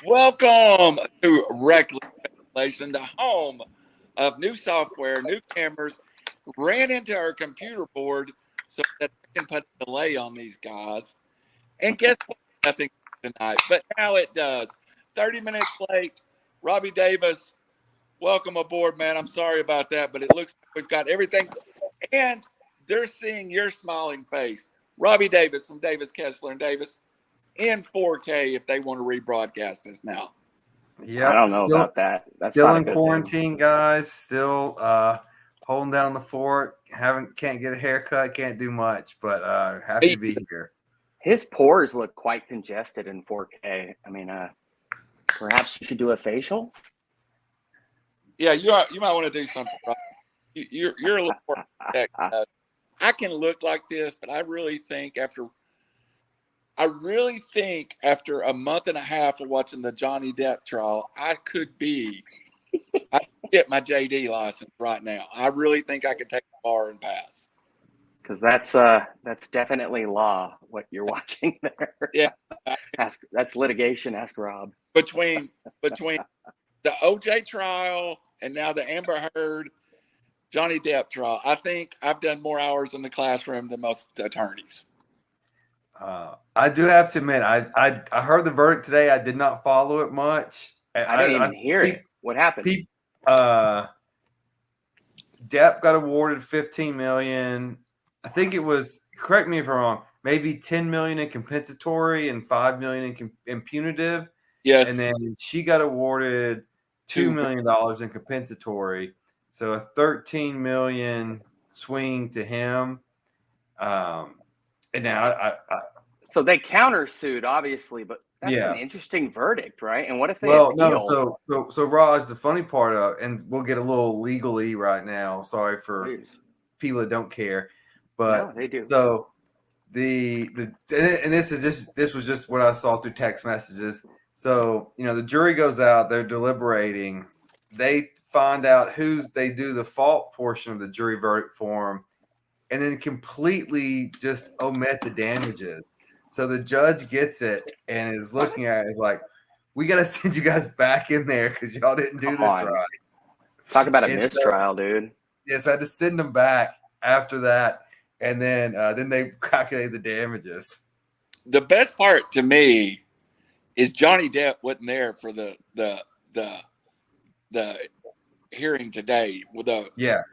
Welcome to Reckless Speculation, the home of new software, new cameras. Ran into our computer board so that I can put a delay on these guys. And guess what? Nothing tonight, but now it does. 30 minutes late. Robbie Davis, welcome aboard, man. I'm sorry about that, but it looks like we've got everything. And they're seeing your smiling face. Robbie Davis from Davis, Kessler, and Davis in 4K if they want to rebroadcast us now. Yeah, I don't know about that. That's still not in quarantine, guys. Still holding down the fort. Can't get a haircut. Can't do much, but happy to be here. His pores look quite congested in 4K. I mean, perhaps you should do a facial. Yeah, you might want to do something. Right? You're a little more protected. I can look like this, but I really think after a month and a half of watching the Johnny Depp trial, I could get my JD license right now. I really think I could take the bar and pass. Because that's definitely law, what you're watching there. Yeah. That's litigation. Ask Rob. Between the OJ trial and now the Amber Heard Johnny Depp trial, I think I've done more hours in the classroom than most attorneys. I do have to admit, I heard the verdict today. I did not follow it much. I didn't even hear it. What happened? Depp got awarded $15 million. I think it was, correct me if I'm wrong, maybe $10 million in compensatory and $5 million in punitive. Yes. And then she got awarded $2 million in compensatory. So a $13 million swing to him. And now so they countersued, obviously, but that's an interesting verdict, right? And what if they appeal? No, so Raj, the funny part of, and we'll get a little legally right now. Sorry for people that don't care, but no, they do. So and this was just what I saw through text messages. So the jury goes out, they're deliberating, they find out they do the fault portion of the jury verdict form, and then completely just omit the damages. So the judge gets it and is looking at it, is like, we got to send you guys back in there because y'all didn't do this right. Talk about a mistrial, dude. Yes, I had to send them back after that, and then they calculate the damages. The best part to me is Johnny Depp wasn't there for the hearing today with the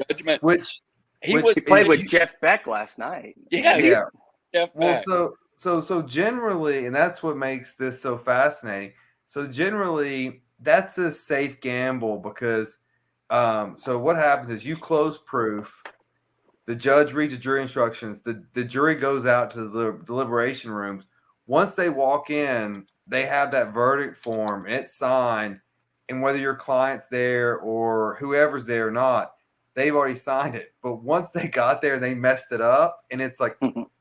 judgment. Which he played with Jeff Beck last night. Yeah. Jeff Beck. Well, so generally, and that's what makes this so fascinating. So generally, that's a safe gamble because so what happens is you close proof, the judge reads the jury instructions, the jury goes out to the deliberation rooms. Once they walk in, they have that verdict form and it's signed, and whether your client's there or whoever's there or not, they've already signed it. But once they got there, they messed it up, and it's like,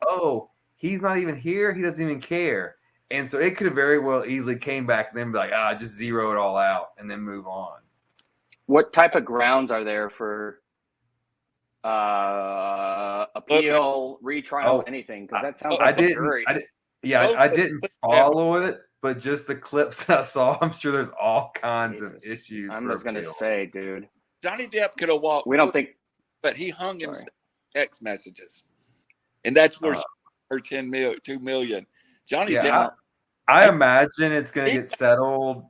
oh, he's not even here. He doesn't even care. And so it could have very well easily came back and then be like, just zero it all out and then move on. What type of grounds are there for appeal, retrial, anything? Because that sounds like a jury. I didn't follow it, but just the clips that I saw, I'm sure there's all kinds of issues. I'm just going to say, dude. Johnny Depp could have walked. We don't think. But he hung himself text messages. And that's where her $2 million. Johnny Depp. I imagine it's going to get settled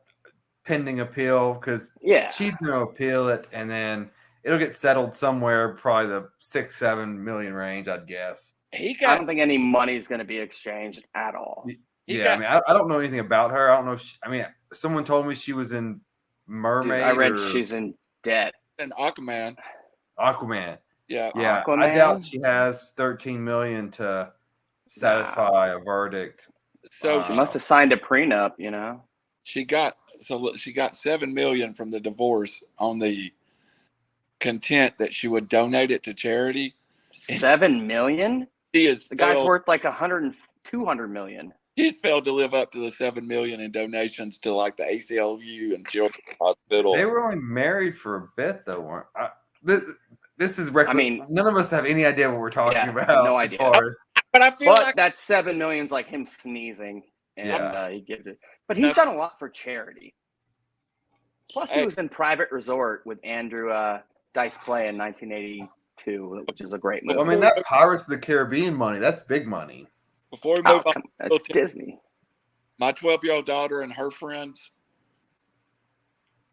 pending appeal because she's going to appeal it, and then it'll get settled somewhere, probably the $6-7 million range, I'd guess. I don't think any money is going to be exchanged at all. I don't know anything about her. I don't know if someone told me she was in Mermaid. Dude, I read she's in Debt. And Aquaman. Yeah. Aquaman? I doubt she has $13 million to satisfy a verdict. So she must have signed a prenup, She got $7 million from the divorce on the content that she would donate it to charity. $7 million? The guy's worth like $200 million. She's failed to live up to the $7 million in donations to like the ACLU and Children's Hospital. They were only married for a bit, though, weren't this is reckless. none of us have any idea what we're talking about. No idea. But I feel like that $7 million's like him sneezing, and he gives it. But he's done a lot for charity. Plus, he Hey. was in Private Resort with Andrew Dice Clay in 1982, which is a great movie. I mean, that Pirates of the Caribbean money, that's big money. Before we move on, It's Disney. my 12-year-old daughter and her friends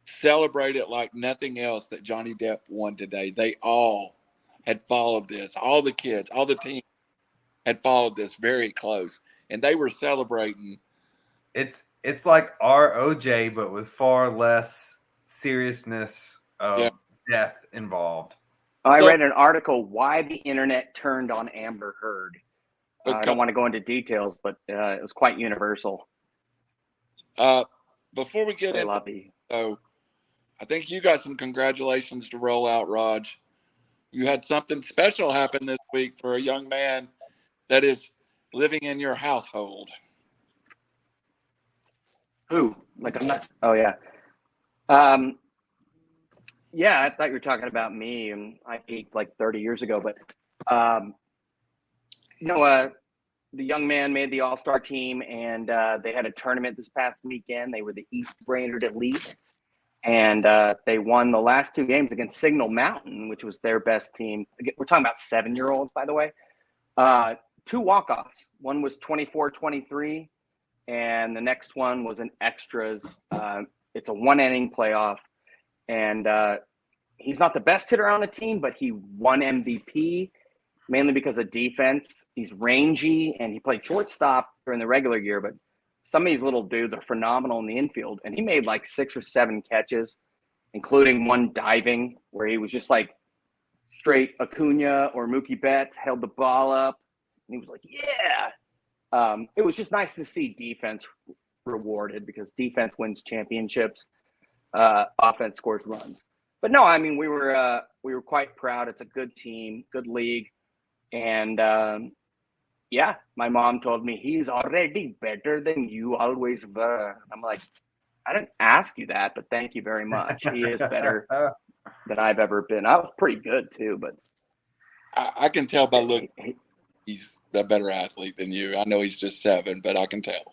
celebrated like nothing else that Johnny Depp won today. They all had followed this. All the kids, all the team had followed this very close, and they were celebrating. It's like our OJ, but with far less seriousness of death involved. I read an article why the internet turned on Amber Heard. I don't want to go into details, but it was quite universal. Before we get into so I think you got some congratulations to roll out, Raj. You had something special happen this week for a young man that is living in your household. Who? Like, I'm not. Oh, yeah. Yeah, I thought you were talking about me, and I peaked like 30 years ago. But, the young man made the All-Star team, and they had a tournament this past weekend. They were the East Brainerd Elite, and they won the last two games against Signal Mountain, which was their best team. We're talking about 7-year-olds, by the way. 2 walk-offs. One was 24-23, and the next one was an extras. It's a 1-inning playoff, and he's not the best hitter on the team, but he won MVP, mainly because of defense. He's rangy, and he played shortstop during the regular year, but some of these little dudes are phenomenal in the infield, and he made like 6 or 7 catches, including one diving where he was just like straight Acuna or Mookie Betts, held the ball up, and he was like, yeah. It was just nice to see defense rewarded because defense wins championships. Offense scores runs. But no, I mean, we were quite proud. It's a good team, good league. And my mom told me he's already better than you always were. I'm like, I didn't ask you that, but thank you very much. He is better than I've ever been. I was pretty good too, but I can tell by look he's a better athlete than you. I know he's just 7, but I can tell.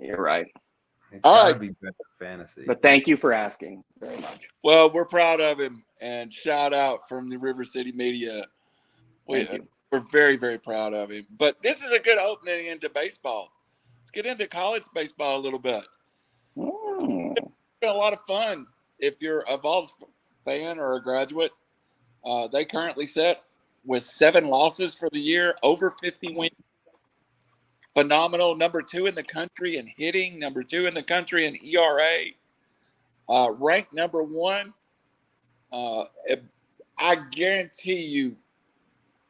You're right. It's all gotta right. be better fantasy. But thank you for asking very much. Well, we're proud of him, and shout out from the River City Media. Thank you. We're very, very proud of him. But this is a good opening into baseball. Let's get into college baseball a little bit. It's been a lot of fun. If you're a Vols fan or a graduate, they currently sit with 7 losses for the year, over 50 wins. Phenomenal. Number 2 in the country in hitting, number 2 in the country in ERA, ranked number 1. I guarantee you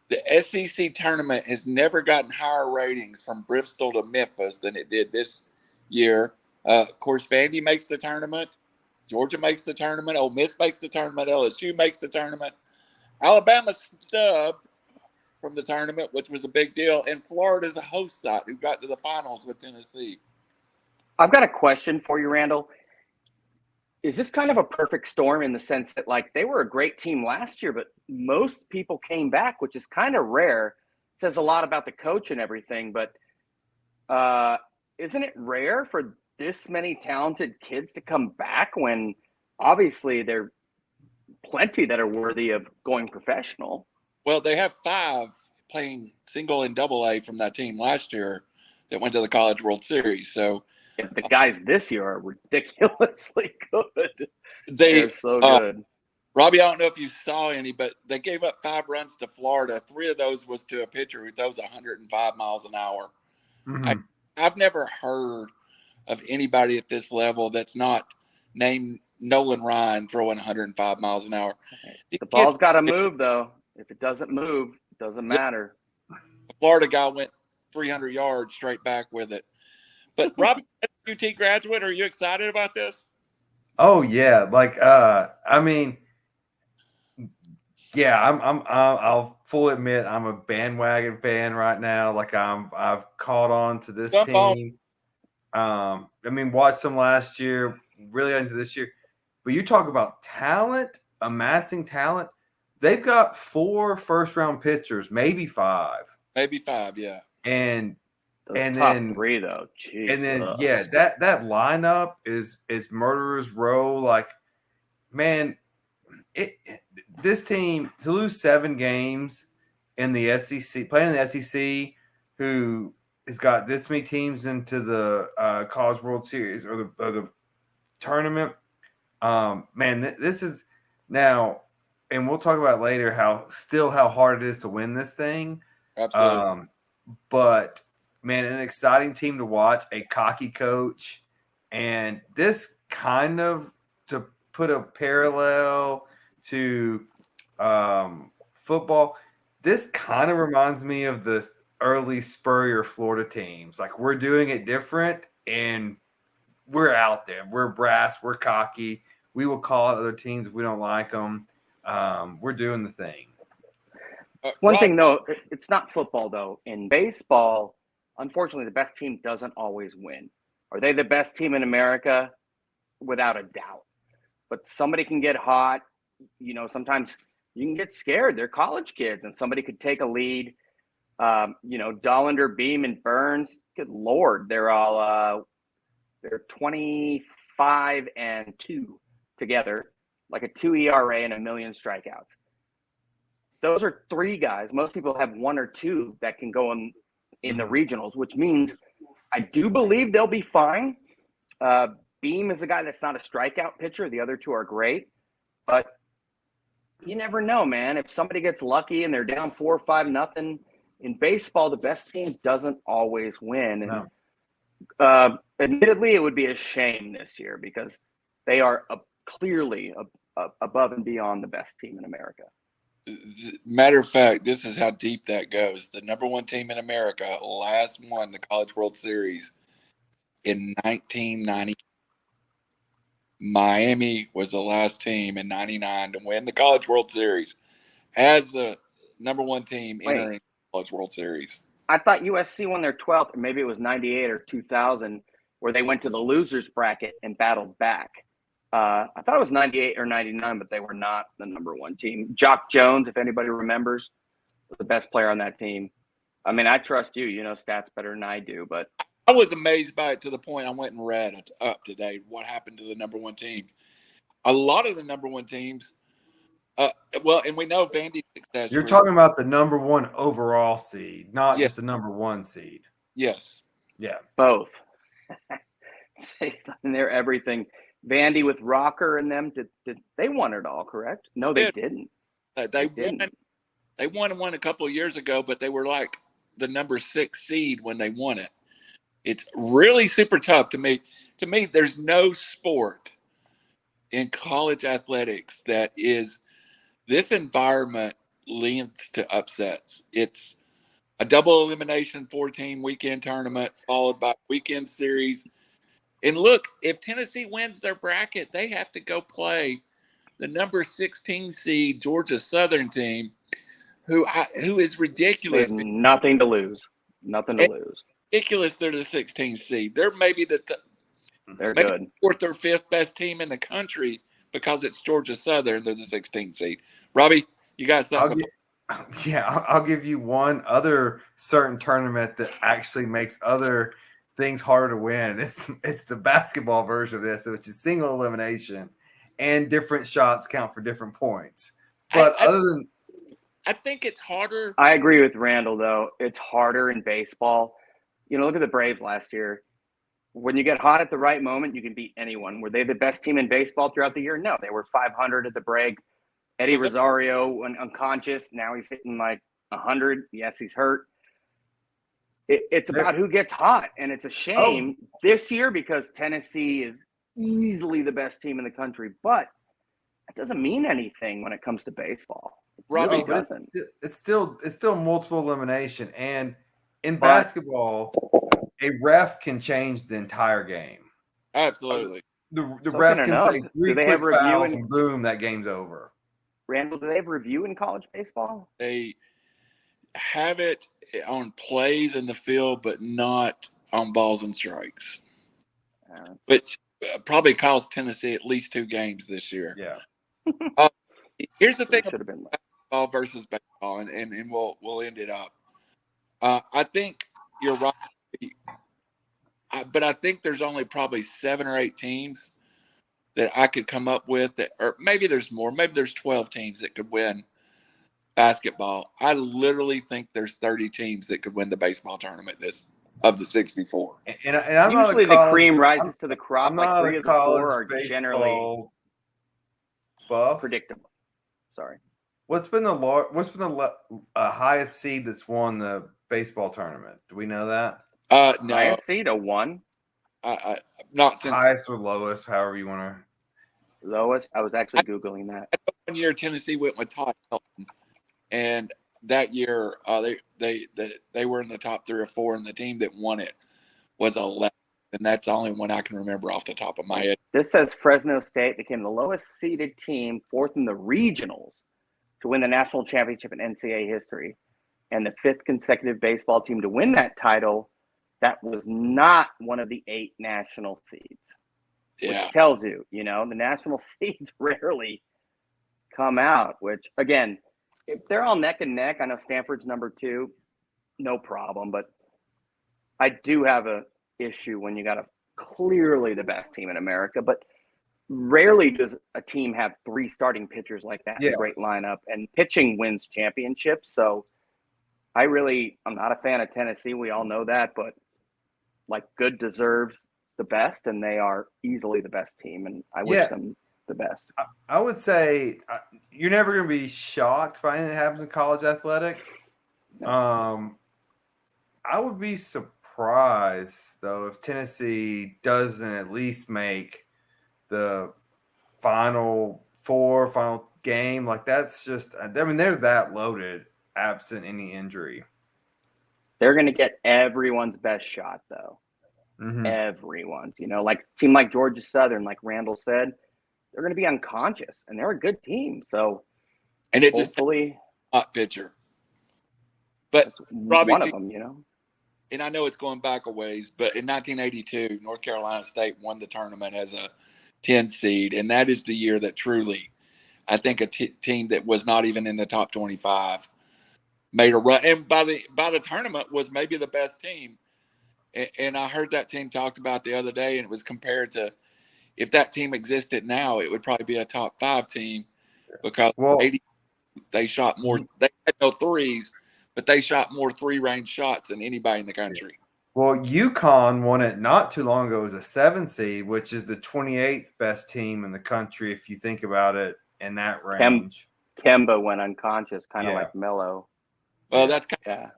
the SEC tournament has never gotten higher ratings from Bristol to Memphis than it did this year. Of course, Vandy makes the tournament. Georgia makes the tournament. Ole Miss makes the tournament. LSU makes the tournament. Alabama stubbed from the tournament, which was a big deal. And Florida's a host site who got to the finals with Tennessee. I've got a question for you, Randall. Is this kind of a perfect storm in the sense that, like, they were a great team last year, but most people came back, which is kind of rare. It says a lot about the coach and everything, but isn't it rare for this many talented kids to come back when obviously there are plenty that are worthy of going professional? Well, they have 5 playing single and double A from that team last year that went to the College World Series. So the guys this year are ridiculously good. They're so good. Robbie, I don't know if you saw any, but they gave up 5 runs to Florida. 3 of those was to a pitcher who throws 105 miles an hour. Mm-hmm. I've never heard of anybody at this level that's not named Nolan Ryan throwing 105 miles an hour. The ball's got to move, though. If it doesn't move, it doesn't matter. The Florida guy went 300 yards straight back with it. But Robbie, UT graduate, are you excited about this? Oh yeah, like I mean, yeah, I'll fully admit I'm a bandwagon fan right now. Like I've caught on to this team. I mean, watched them last year, really into this year. But you talk about talent, amassing talent. They've got 4 first-round pitchers, maybe 5. Maybe 5, yeah. And Those And top then- three, though. Jeez. And then that lineup is murderers row. Like, man, this team to lose 7 games in the SEC, playing in the SEC, who has got this many teams into the College World Series or the tournament. Man, this is now, and we'll talk about later how hard it is to win this thing. Absolutely. But man, an exciting team to watch, a cocky coach, and this kind of, to put a parallel to football, this kind of reminds me of the early Spurrier Florida teams. Like, we're doing it different, and we're out there. We're brass. We're cocky. We will call out other teams if we don't like them. We're doing the thing. One thing, though, it's not football, though. In baseball, unfortunately, the best team doesn't always win. Are they the best team in America? Without a doubt. But somebody can get hot. You know, sometimes you can get scared. They're college kids, and somebody could take a lead. You know, Dollander, Beam, and Burns, good Lord, they're all they're 25-2 together, like a 2 ERA and a million strikeouts. Those are 3 guys. Most people have 1 or 2 that can go in the regionals, which means I do believe they'll be fine. Beam is a guy that's not a strikeout pitcher. The other 2 are great, but you never know, man. If somebody gets lucky and they're down 4 or 5-0 in baseball, the best team doesn't always win. And admittedly, it would be a shame this year because they are clearly above and beyond the best team in America. Matter of fact, this is how deep that goes. The number 1 team in America last won the College World Series in 1990. Miami was the last team in 99 to win the College World Series as the number 1 team entering the College World Series. I thought USC won their 12th, or maybe it was 98 or 2000, where they went to the losers bracket and battled back. I thought it was 98 or 99, but they were not the number 1 team. Jock Jones, if anybody remembers, was the best player on that team. I mean, I trust you. You know stats better than I do, but I was amazed by it to the point I went and read up today what happened to the number 1 teams. A lot of the number 1 teams, well, and we know Vandy's success. You're talking about the number 1 overall seed, not Yeah. just the number 1 seed. Yes. Yeah. both. They're everything. Vandy with Rocker and them, did they won it all, correct? No, they didn't. They won one a couple of years ago, but they were like the number 6 seed when they won it. It's really super tough to me. To me, there's no sport in college athletics that is this environment leads to upsets. It's a double elimination 4-team weekend tournament followed by weekend series. And look, if Tennessee wins their bracket, they have to go play the number 16 seed Georgia Southern team, who is ridiculous. They have nothing to lose. Nothing to lose. Ridiculous. They're the 16 seed. They're maybe They're maybe good. 4th or 5th best team in the country because it's Georgia Southern. They're the 16 seed. Robbie, you got something? I'll give you one other certain tournament that actually makes other things harder to win. It's the basketball version of this, which is single elimination, and different shots count for different points. But I think it's harder. I agree with Randall, though. It's harder in baseball. You know, look at the Braves last year. When you get hot at the right moment, you can beat anyone. Were they the best team in baseball throughout the year? No, they were 500 at the break. Eddie Rosario went unconscious. Now he's hitting like 100. Yes, he's hurt. It's about who gets hot, and it's a shame this year because Tennessee is easily the best team in the country, but it doesn't mean anything when it comes to baseball. Robbie, but it's still multiple elimination, and in basketball, a ref can change the entire game. Absolutely. The ref can say 3 quick fouls and boom, that game's over. Randall, do they have review in college baseball? They have it on plays in the field, but not on balls and strikes, which probably cost Tennessee at least 2 games this year. Yeah. Here's the thing about basketball versus baseball, and we'll end it up. I think you're right. but I think there's only probably 7 or 8 teams that I could come up with that, or maybe there's more. Maybe there's 12 teams that could win basketball. I literally think there's 30 teams that could win the baseball tournament of the 64. And I'm Usually not a the cream rises to the crop. I'm Like not 3 a of the 4 college are generally baseball buff. predictable. Sorry. What's been the highest seed that's won the baseball tournament? Do we know that? No, Highest seed a 1. I not since Highest or lowest, however you want to. Lowest. I was actually Googling that. one year Tennessee went with Todd Helton, and that year they were in the top 3 or 4, and the team that won it was 11, and that's the only one I can remember off the top of my head. This says Fresno State became the lowest seeded team, 4th in the regionals, to win the national championship in NCAA history, and the 5th consecutive baseball team to win that title. That was not one of the 8 national seeds. Yeah, Which tells you, the national seeds rarely come out, which, again, if they're all neck and neck, I know Stanford's number 2, no problem. But I do have a issue when you got clearly the best team in America. But rarely does a team have 3 starting pitchers like that in a great lineup. And pitching wins championships. So I'm not a fan of Tennessee. We all know that. But, good deserves the best, and they are easily the best team, and I wish them the best. I would say you're never going to be shocked by anything that happens in college athletics. No. I would be surprised, though, if Tennessee doesn't at least make the final 4, final game. That's just – they're that loaded, absent any injury. They're going to get everyone's best shot, though. Mm-hmm. Everyone's, team like Georgia Southern, like Randall said, they're going to be unconscious, and they're a good team. So, and it hopefully, hot pitcher, but Robbie, one of them, And I know it's going back a ways, but in 1982, North Carolina State won the tournament as a 10 seed, and that is the year that truly, I think, a team that was not even in the top 25 made a run, and by the tournament was maybe the best team. And I heard that team talked about the other day, and it was compared to if that team existed now, it would probably be a top 5 team because they shot more. They had no threes, but they shot more 3-range shots than anybody in the country. Well, UConn won it not too long ago as a 7 seed, which is the 28th best team in the country if you think about it in that range. Kemba went unconscious, kind of like Melo. Well, that's kind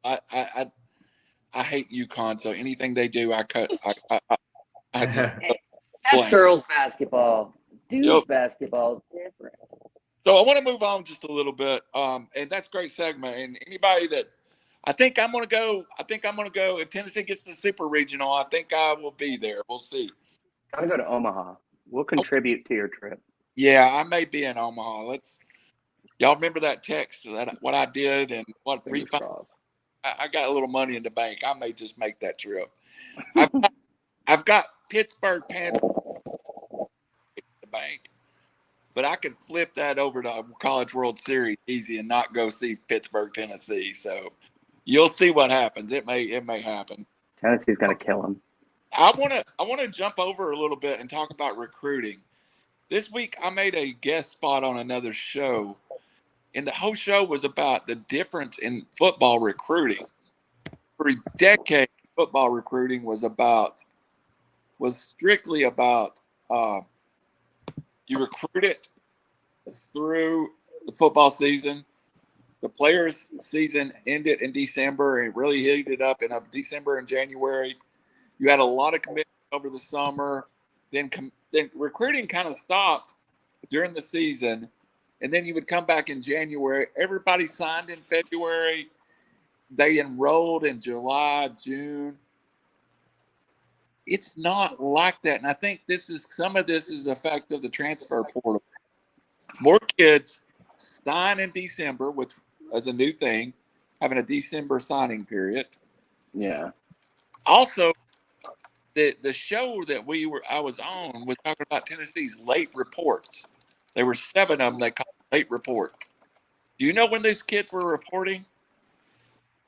of, I hate UConn, so anything they do, I cut. I just that's girls basketball. Dudes basketball is different. So I want to move on just a little bit, and that's a great segment. And anybody that I think I'm going to go if Tennessee gets the Super Regional. I think I will be there. We'll see. Gotta go to Omaha. We'll contribute to your trip. Yeah, I may be in Omaha. Y'all remember that text what I did and what refund. I got a little money in the bank. I may just make that trip. I've got Pittsburgh Panthers in the bank, but I could flip that over to College World Series easy and not go see Pittsburgh, Tennessee. So you'll see what happens. It may happen. Tennessee's gonna kill them. I wanna jump over a little bit and talk about recruiting. This week I made a guest spot on another show. And the whole show was about the difference in football recruiting. For a decade, football recruiting was strictly about you recruit it through the football season. The players' season ended in December and really heated up in December and January. You had a lot of commitments over the summer. Then recruiting kind of stopped during the season. And then you would come back in January. Everybody signed in February. They enrolled in July, June. It's not like that. And I think some of this is the effect of the transfer portal. More kids sign in December, which is a new thing, having a December signing period. Yeah. Also, the show that I was on was talking about Tennessee's late reports. There were 7 of them they called late reports. Do you know when these kids were reporting?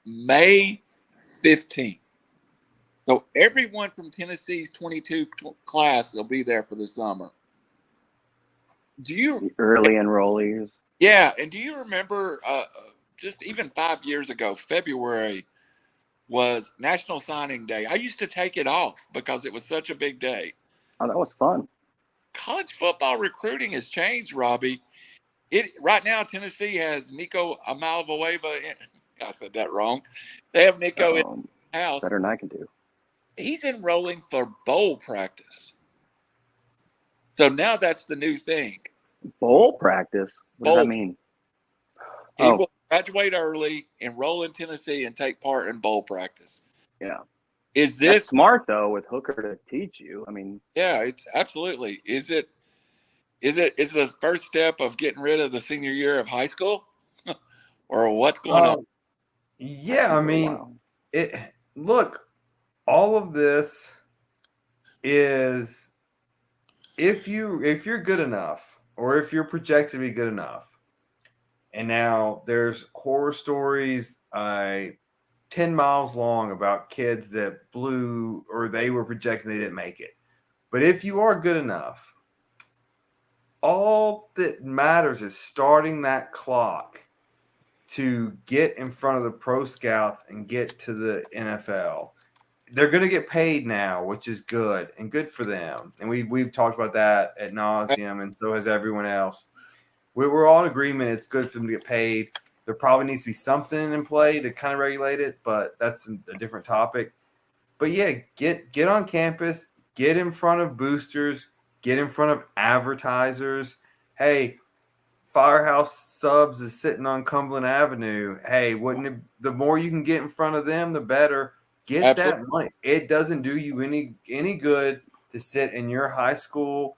May 15th. So everyone from Tennessee's 22 class will be there for the summer. Do you The early enrollees. Yeah, and do you remember just even 5 years ago, February was National Signing Day. I used to take it off because it was such a big day. Oh, that was fun. College football recruiting has changed, Robbie. It right now Tennessee has Nico Amalvoeva. I said that wrong. They have Nico in the house. Better than I can do. He's enrolling for bowl practice. So now that's the new thing. Bowl practice? What does that mean? He will graduate early, enroll in Tennessee, and take part in bowl practice. Yeah. Is this That's smart though with Hooker to teach you? I mean, yeah, it's absolutely. Is it the first step of getting rid of the senior year of high school? Or what's going on? Yeah, I mean, look, all of this is if you're good enough, or if you're projected to be good enough, and now there's horror stories 10 miles long about kids that blew, or they were projected they didn't make it. But if you are good enough, all that matters is starting that clock to get in front of the pro scouts and get to the NFL. They're going to get paid now, which is good and good for them. And we've talked about that ad nauseum, and so has everyone else. We're all in agreement it's good for them to get paid. There probably needs to be something in play to kind of regulate it, but that's a different topic. But yeah, get on campus, get in front of boosters, get in front of advertisers. Hey, Firehouse Subs is sitting on Cumberland Avenue. Hey, the more you can get in front of them, the better. Get Absolutely. that money. It doesn't do you any good to sit in your high school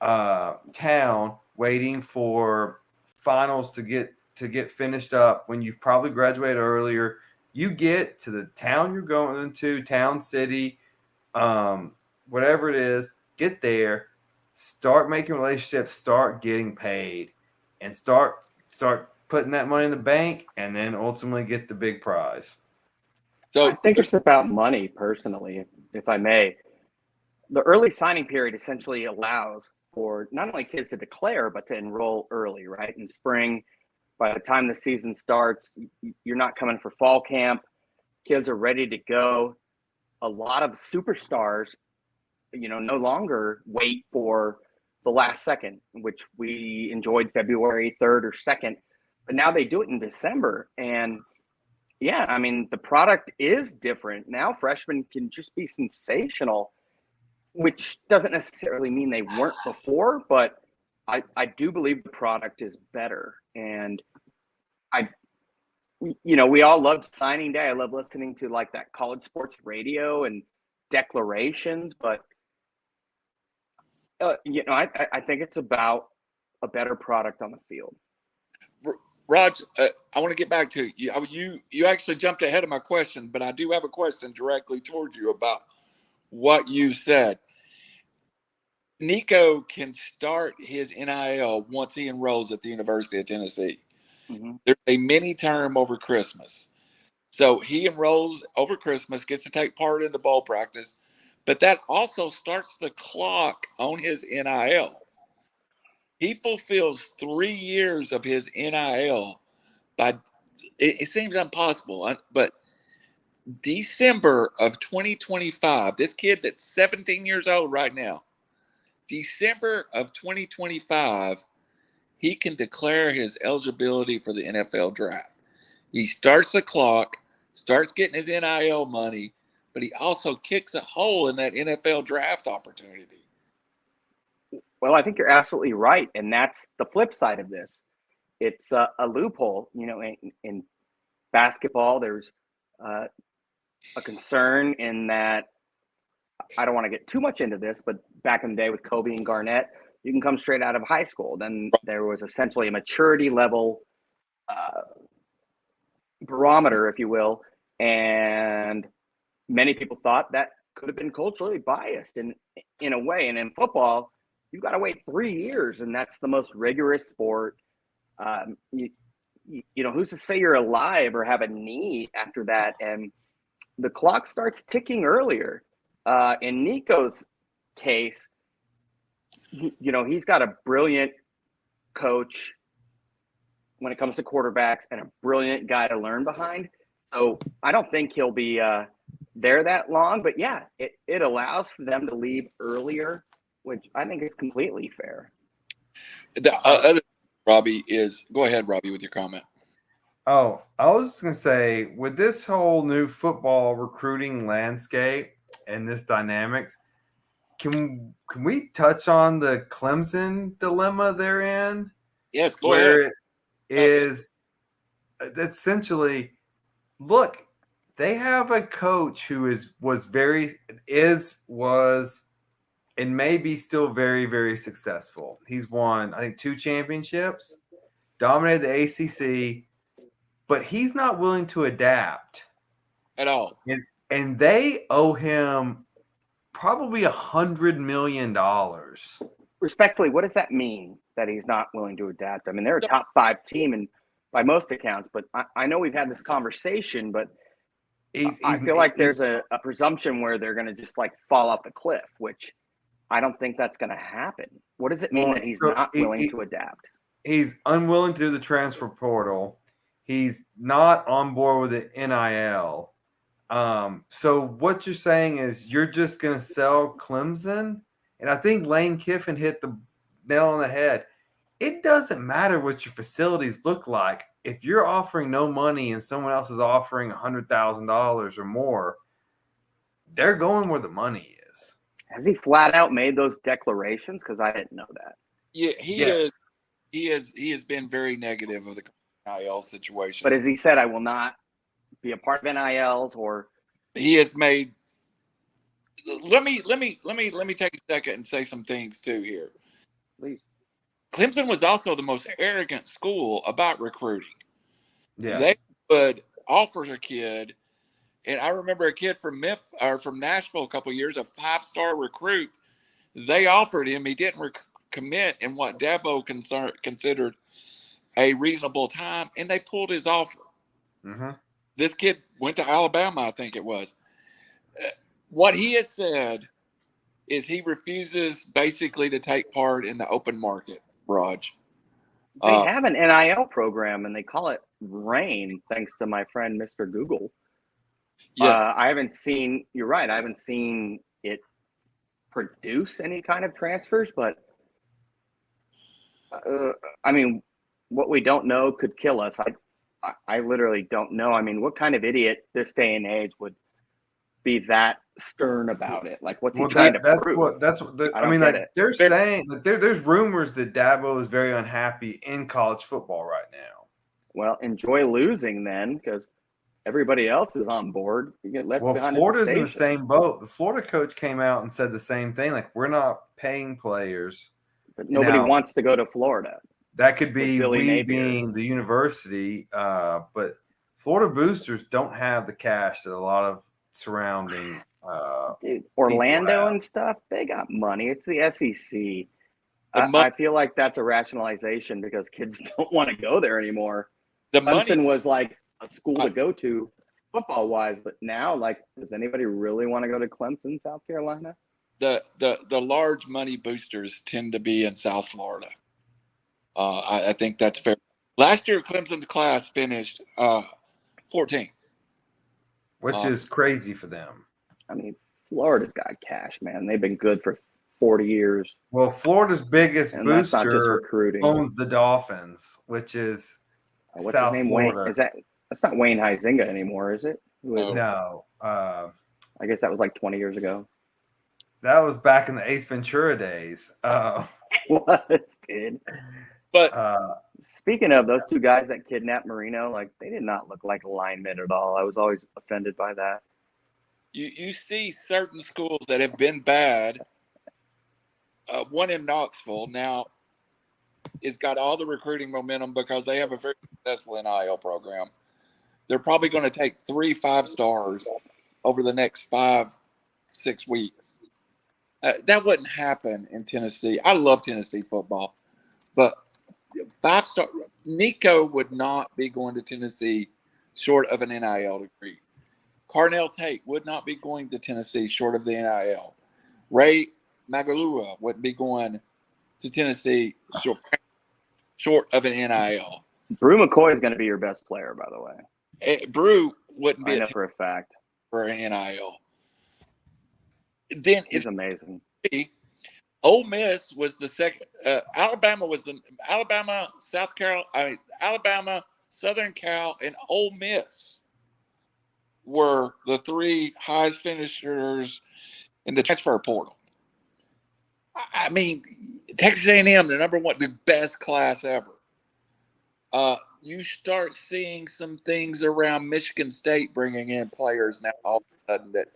town waiting for finals to get finished up when you've probably graduated earlier. You get to the town you're going to, town, city, whatever it is, get there, start making relationships, start getting paid, and start putting that money in the bank, and then ultimately get the big prize. So I think it's about money, personally, if I may. The early signing period essentially allows for not only kids to declare, but to enroll early, right? In spring, by the time the season starts, you're not coming for fall camp. Kids are ready to go. A lot of superstars, no longer wait for the last second, which we enjoyed February 3rd or 2nd, but now they do it in December. And yeah, I mean, the product is different. Now freshmen can just be sensational, which doesn't necessarily mean they weren't before, but I do believe the product is better. And we all love signing day. I love listening to like that college sports radio and declarations, but I think it's about a better product on the field. Raj, I want to get back to you. You actually jumped ahead of my question, but I do have a question directly towards you about what you said. Nico can start his NIL once he enrolls at the University of Tennessee. Mm-hmm. There's a mini term over Christmas. So he enrolls over Christmas, gets to take part in the bowl practice, but that also starts the clock on his NIL. He fulfills 3 years of his NIL by, it seems impossible, but December of 2025, this kid that's 17 years old right now, December of 2025, he can declare his eligibility for the NFL draft. He starts the clock, starts getting his NIL money, but he also kicks a hole in that NFL draft opportunity. Well, I think you're absolutely right. And that's the flip side of this. It's a loophole. In basketball, there's a concern in that, I don't want to get too much into this, but back in the day with Kobe and Garnett, you can come straight out of high school. Then there was essentially a maturity level barometer, if you will. And many people thought that could have been culturally biased in a way. And in football, you've got to wait 3 years, and that's the most rigorous sport. Who's to say you're alive or have a knee after that? And the clock starts ticking earlier. In Nico's case, he's got a brilliant coach when it comes to quarterbacks and a brilliant guy to learn behind. So I don't think he'll be there that long. But yeah, it allows for them to leave earlier, which I think is completely fair. The other, Robbie, is go ahead, Robbie, with your comment. Oh, I was just going to say, with this whole new football recruiting landscape and this dynamics, can we touch on the Clemson dilemma they're in? Yes, go where ahead. It is essentially, look, they have a coach who was and maybe still very, very successful. He's won, I think, 2 championships, dominated the ACC, but he's not willing to adapt At all. And they owe him probably $100 million. Respectfully, what does that mean that he's not willing to adapt? I mean, they're a top 5 team and by most accounts, but I know we've had this conversation, but I feel like there's a presumption where they're going to just like fall off the cliff, which I don't think that's going to happen. What does it mean that he's not willing to adapt? He's unwilling to do the transfer portal. He's not on board with the NIL. So what you're saying is you're just going to sell Clemson? And I think Lane Kiffin hit the nail on the head. It doesn't matter what your facilities look like. If you're offering no money and someone else is offering $100,000 or more, they're going where the money is. Has he flat out made those declarations? Because I didn't know that. Yeah, he has been very negative of the NIL situation. But as he said, I will not be a part of NILs, or he has made. Let me take a second and say some things too here. Please. Clemson was also the most arrogant school about recruiting. Yeah, they would offer a kid, and I remember a kid from Nashville a couple of years, a 5-star recruit. They offered him, he didn't commit in what Dabo considered a reasonable time, and they pulled his offer. Mm-hmm. This kid went to Alabama, I think it was. What he has said is he refuses basically to take part in the open market, Raj. They have an NIL program, and they call it RAIN, thanks to my friend Mr. Google. Yes. I haven't seen – you're right. I haven't seen it produce any kind of transfers, but, I mean, what we don't know could kill us. I literally don't know. I mean, what kind of idiot this day and age would be that stern about it? Like, what's he trying to prove? They're saying that there's rumors that Dabo is very unhappy in college football right now. Well, enjoy losing then, because everybody else is on board. You get left behind. Florida's in the same boat. The Florida coach came out and said the same thing. Like, we're not paying players, but nobody wants to go to Florida. That could be we being the university, but Florida boosters don't have the cash that a lot of surrounding Dude, Orlando and stuff, they got money. It's the SEC. I feel like that's a rationalization because kids don't want to go there anymore. Clemson was like a school to go to football-wise, but now, like, does anybody really want to go to Clemson, South Carolina? The large money boosters tend to be in South Florida. I think that's fair. Last year, Clemson's class finished 14th. Which is crazy for them. I mean, Florida's got cash, man. They've been good for 40 years. Well, Florida's biggest booster owns the Dolphins, which is what's South his name? Florida. That's not Wayne Huizenga anymore, is it? No. I guess that was like 20 years ago. That was back in the Ace Ventura days. What, dude? But speaking of those two guys that kidnapped Marino, like, they did not look like linemen at all. I was always offended by that. You see certain schools that have been bad. One in Knoxville now has got all the recruiting momentum because they have a very successful NIL program. They're probably going to take 3 5-stars over the next 5-6 weeks. That wouldn't happen in Tennessee. I love Tennessee football, but 5-star Nico would not be going to Tennessee short of an NIL degree. Carnell Tate would not be going to Tennessee short of the NIL. Ray Magalua wouldn't be going to Tennessee short of an NIL. Brew McCoy is going to be your best player, by the way. Brew wouldn't be I know for a fact. for an NIL. Then He's amazing. Ole Miss was the second. Alabama, Southern Cal, and Ole Miss were the three highest finishers in the transfer portal. I mean, Texas A&M, the best class ever. You start seeing some things around Michigan State bringing in players now all of a sudden that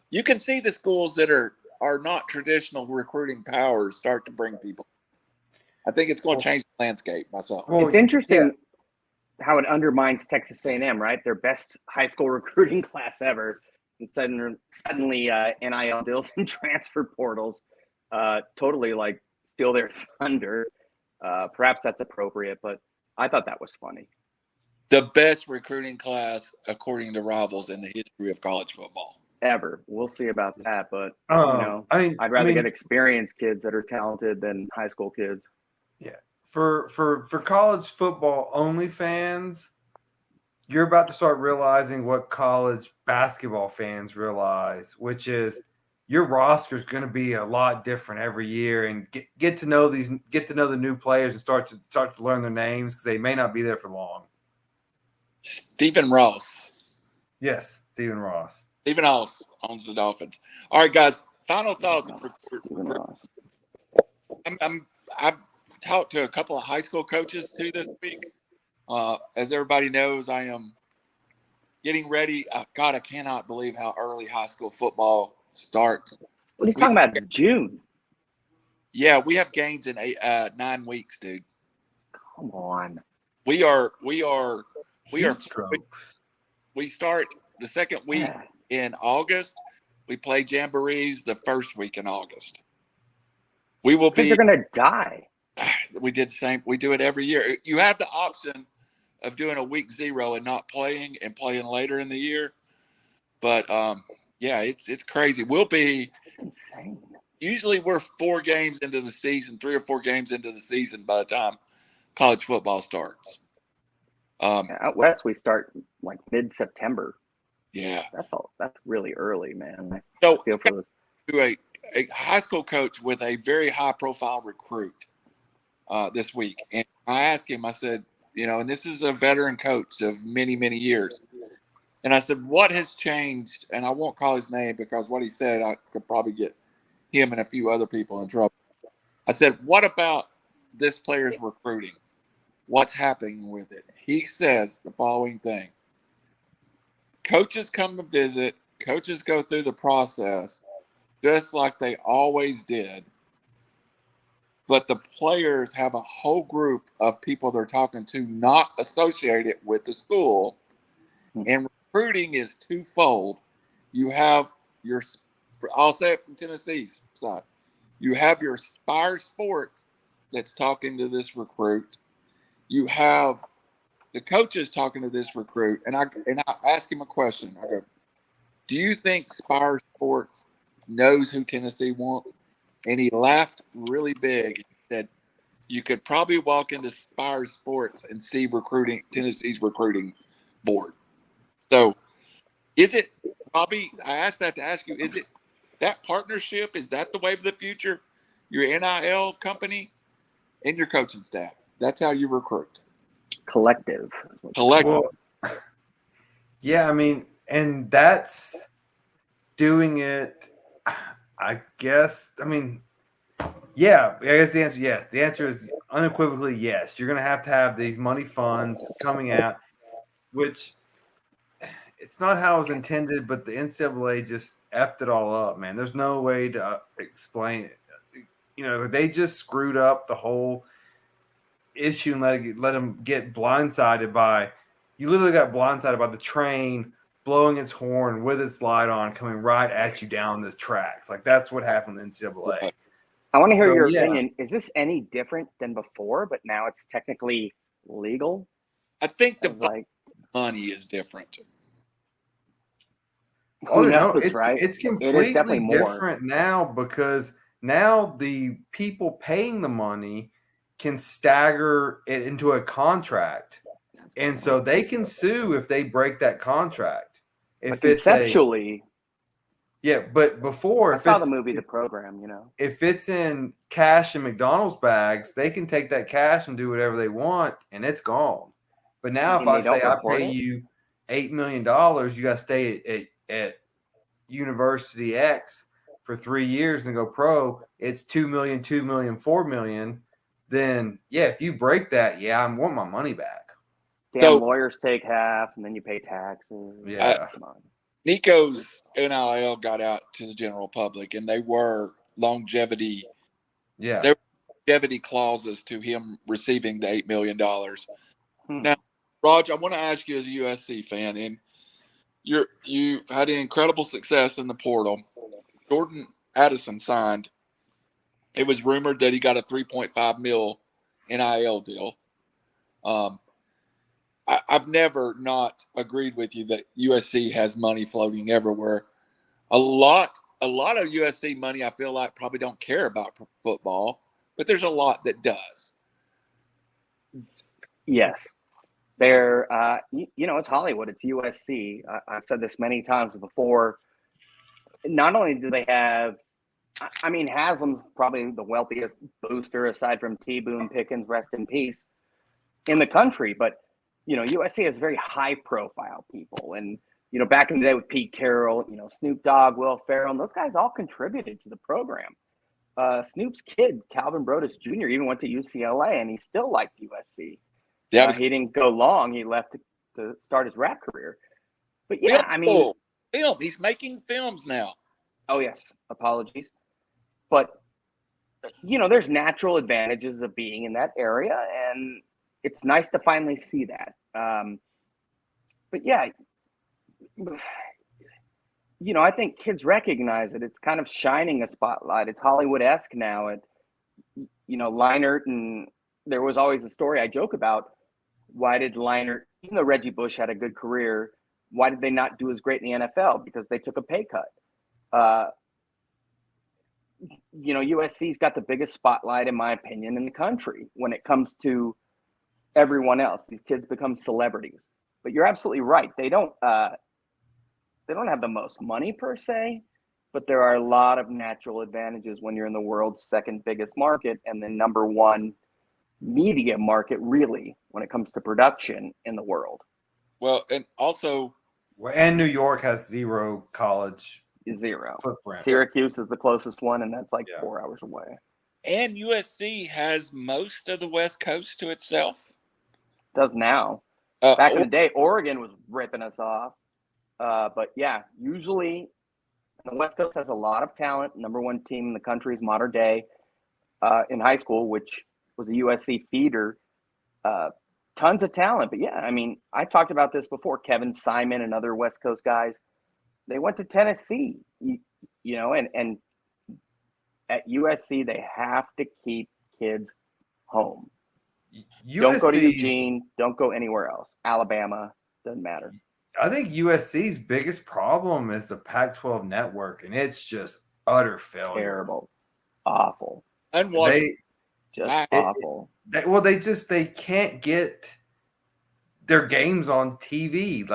you can see the schools that are not traditional recruiting powers start to bring people. I think it's going to change the landscape myself. Well, It's interesting how it undermines Texas A&M, right? Their best high school recruiting class ever. And suddenly NIL deals and transfer portals totally like steal their thunder. Perhaps that's appropriate, but I thought that was funny. The best recruiting class, according to Rivals, in the history of college football. Ever. We'll see about that, but I'd rather get experienced kids that are talented than high school kids. Yeah. For college football only fans, you're about to start realizing what college basketball fans realize, which is your roster is going to be a lot different every year, and get to know the new players and start to learn their names because they may not be there for long. Stephen Ross. Yes, Stephen Ross. Stephen Ross owns the Dolphins. All right, guys. Final thoughts. I've talked to a couple of high school coaches too this week. As everybody knows, I am getting ready. God, I cannot believe how early high school football starts. What are you talking about? June? Yeah, we have games in 9 weeks, dude. Come on. We start the second week in August. We play jamborees the first week in August. We will be. Kids are gonna die. We did the same. We do it every year. You have the option of doing a week 0 and not playing and playing later in the year. But yeah, it's crazy. We'll be insane. Usually we're 4 games into the season, 3 or 4 games into the season by the time college football starts. Out west, we start like mid-September. Yeah, that's really early, man. So to a high school coach with a very high-profile recruit this week, and I asked him. I said, and this is a veteran coach of many, many years. And I said, what has changed? And I won't call his name because what he said, I could probably get him and a few other people in trouble. I said, what about this player's recruiting? What's happening with it? He says the following thing. Coaches come to visit. Coaches go through the process just like they always did. But the players have a whole group of people they're talking to not associated with the school. And recruiting is twofold. You have I'll say it from Tennessee's side. You have your Spire Sports that's talking to this recruit. You have the coaches talking to this recruit. And I ask him a question. I go, do you think Spire Sports knows who Tennessee wants? And he laughed really big and said, you could probably walk into Spire Sports and see Tennessee's recruiting board. So is it, Robbie, I asked that to ask you, is it that partnership? Is that the wave of the future? Your NIL company and your coaching staff. That's how you recruit. Collective. Well, yeah, I mean, and that's doing it, I guess. I mean, yeah, I guess the answer is yes. The answer is unequivocally yes. You're going to have these money funds coming out, which it's not how it was intended, but the NCAA just effed it all up, man. There's no way to explain it. They just screwed up the whole issue and let them get blindsided by – you literally got blindsided by the train blowing its horn with its light on coming right at you down the tracks. Like, that's what happened in NCAA. I want to hear your opinion. Is this any different than before, but now it's technically legal? I think the money is different. Oh Who no, knows, it's right? it's It is definitely completely more. different now because now the people paying the money can stagger it into a contract, and so they can sue if they break that contract. But If it's a conceptually, but before I if saw it's the movie The Program, if it's in cash and McDonald's bags, they can take that cash and do whatever they want, and it's gone. But now, if and I they don't say I report pay it. you $8 million, you got to stay at University X for 3 years and go pro. It's 2 million, 2 million, 4 million. Then yeah, if you break that, yeah, I want my money back. Damn, So- lawyers take half, and then you pay taxes. Yeah. Come on. Nico's NIL got out to the general public, and they were longevity. Yeah. There were longevity clauses to him receiving the $8 million. Now, Raj, I want to ask you as a USC fan, and you've had incredible success in the portal. Jordan Addison signed. It was rumored that he got a $3.5 million NIL deal. I've never not agreed with you that USC has money floating everywhere. A lot of USC money, I feel like, probably don't care about football, but there's a lot that does. Yes. They're, it's Hollywood. It's USC. I've said this many times before. Not only do they have, Haslam's probably the wealthiest booster aside from T. Boone Pickens, rest in peace, in the country. But, USC has very high profile people. And, back in the day with Pete Carroll, Snoop Dogg, Will Ferrell, and those guys all contributed to the program. Snoop's kid, Calvin Brodus Jr., even went to UCLA, and he still liked USC. Yeah, He didn't go long. He left to start his rap career. But film. He's making films now. Oh yes, apologies. But there's natural advantages of being in that area, and it's nice to finally see that. But yeah, I think kids recognize it. It's kind of shining a spotlight. It's Hollywood-esque now. Leinart, and there was always a story I joke about. Why did Leinart, even though Reggie Bush had a good career, why did they not do as great in the NFL? Because they took a pay cut. USC's got the biggest spotlight, in my opinion, in the country when it comes to everyone else. These kids become celebrities. But you're absolutely right. They don't have the most money per se, but there are a lot of natural advantages when you're in the world's second biggest market and the number one media market, really, when it comes to production in the world. Well, and also, And New York has zero college Zero. footprint. Syracuse is the closest one, and that's like Yeah. 4 hours away. and USC has most of the West Coast to itself. Does now. Back in the day, Oregon was ripping us off. But yeah, usually the West Coast has a lot of talent. Number one team in the country is Modern Day in high school, which was a USC feeder. Tons of talent. But yeah, I talked about this before. Kevin Simon and other West Coast guys, they went to Tennessee, and at USC, they have to keep kids home. Don't go to Eugene. Don't go anywhere else. Alabama, doesn't matter. I think USC's biggest problem is the Pac-12 network, and it's just utter failure. Terrible. Awful. Unwatchable. Awful. They can't get their games on TV.